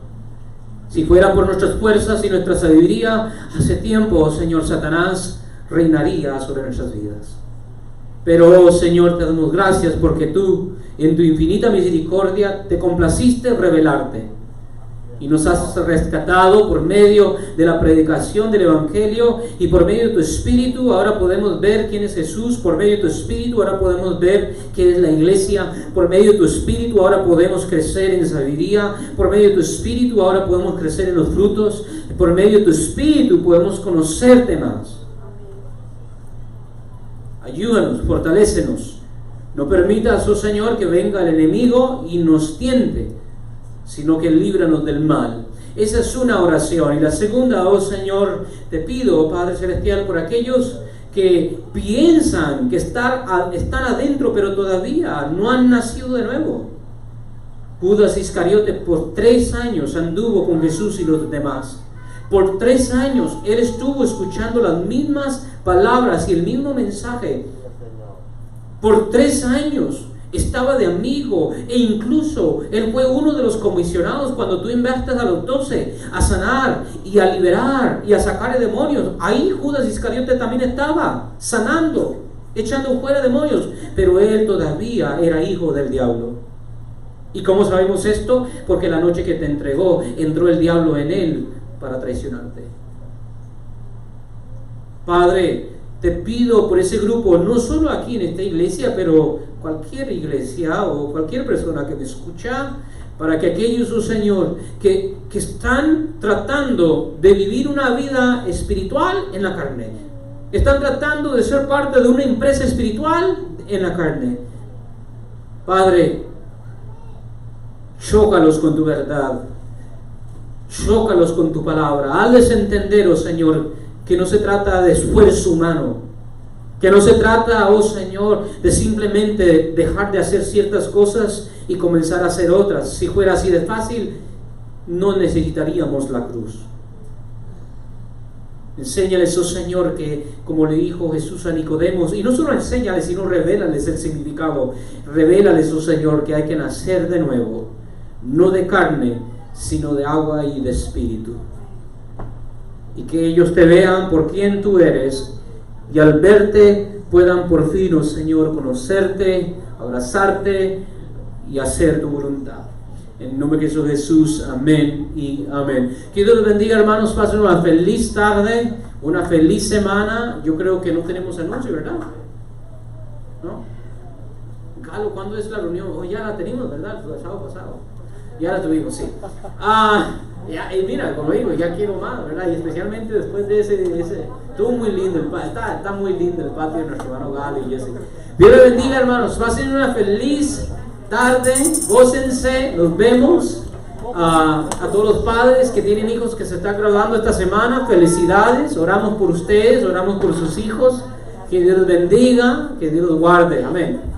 Si fuera por nuestras fuerzas y nuestra sabiduría, hace tiempo, Señor, Satanás reinaría sobre nuestras vidas. Pero, Señor, te damos gracias porque tú, en tu infinita misericordia, te complaciste revelarte. Y nos has rescatado por medio de la predicación del Evangelio y por medio de tu Espíritu. Ahora podemos ver quién es Jesús. Por medio de tu Espíritu ahora podemos ver qué es la iglesia. Por medio de tu Espíritu ahora podemos crecer en sabiduría. Por medio de tu Espíritu ahora podemos crecer en los frutos. Por medio de tu Espíritu podemos conocerte más. Ayúdanos, fortalécenos. No permitas, oh Señor, que venga el enemigo y nos tiente, sino que líbranos del mal. Esa es una oración. Y la segunda, oh Señor, te pido, Padre Celestial, por aquellos que piensan que están adentro, pero todavía no han nacido de nuevo. Judas Iscariote por 3 años anduvo con Jesús y los demás. Por 3 años él estuvo escuchando las mismas palabras y el mismo mensaje. Por 3 años estaba de amigo, e incluso él fue uno de los comisionados cuando tú enviaste a los 12 a sanar y a liberar y a sacar demonios. Ahí Judas Iscariote también estaba sanando, echando fuera demonios, pero él todavía era hijo del diablo. ¿Y cómo sabemos esto? Porque la noche que te entregó, entró el diablo en él para traicionarte. Padre, te pido por ese grupo, no solo aquí en esta iglesia, pero cualquier iglesia o cualquier persona que me escucha, para que aquellos, oh Señor, que están tratando de vivir una vida espiritual en la carne, están tratando de ser parte de una empresa espiritual en la carne, Padre, chócalos con tu verdad, chócalos con tu palabra, hazles entender, oh Señor, que no se trata de esfuerzo humano, que no se trata, oh Señor, de simplemente dejar de hacer ciertas cosas y comenzar a hacer otras. Si fuera así de fácil, no necesitaríamos la cruz. Enséñales, oh Señor, que como le dijo Jesús a Nicodemos, y no solo enséñales, sino revélales el significado. Revélales, oh Señor, que hay que nacer de nuevo, no de carne, sino de agua y de espíritu. Y que ellos te vean por quien tú eres, y al verte puedan por fin, oh Señor, conocerte, abrazarte y hacer tu voluntad. En el nombre de Jesús, amén y amén. Que Dios los bendiga, hermanos. Pasen una feliz tarde, una feliz semana. Yo creo que no tenemos anuncio, ¿verdad? ¿No? Galo, ¿cuándo es la reunión? Oh, ya la tenemos, ¿verdad? El sábado pasado. Ya la tuvimos, sí. Y mira, como digo, ya quiero más, ¿verdad? Y especialmente después de ese estuvo muy lindo el patio, está muy lindo el patio de nuestro hermano Galo y Jesse. Dios les bendiga, hermanos. Pasen una feliz tarde, gócense, nos vemos. A todos los padres que tienen hijos que se están graduando esta semana, felicidades. Oramos por ustedes, oramos por sus hijos. Que Dios los bendiga, que Dios los guarde. Amén.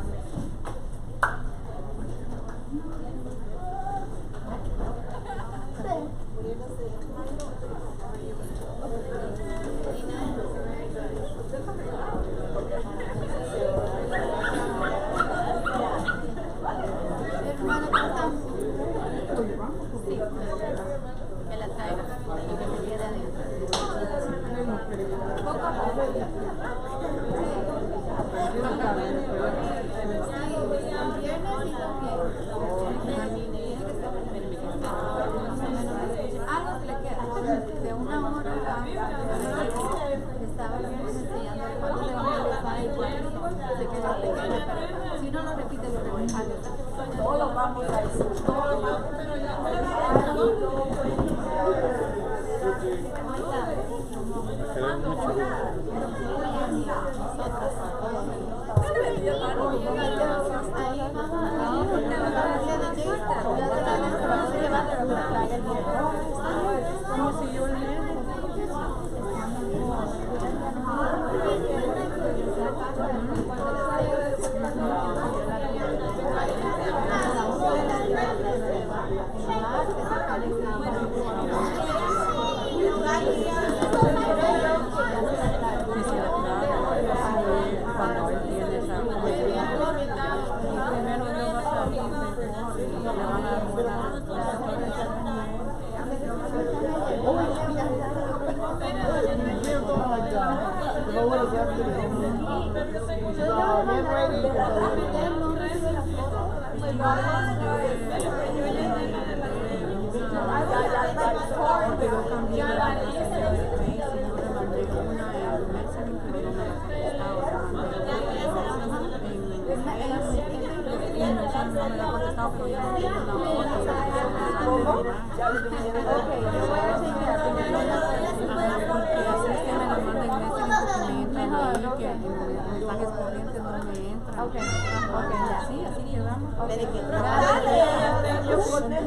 Ok, ya. Sí, así le llamamos. Ok. Dale, Gracias. yo pregunté.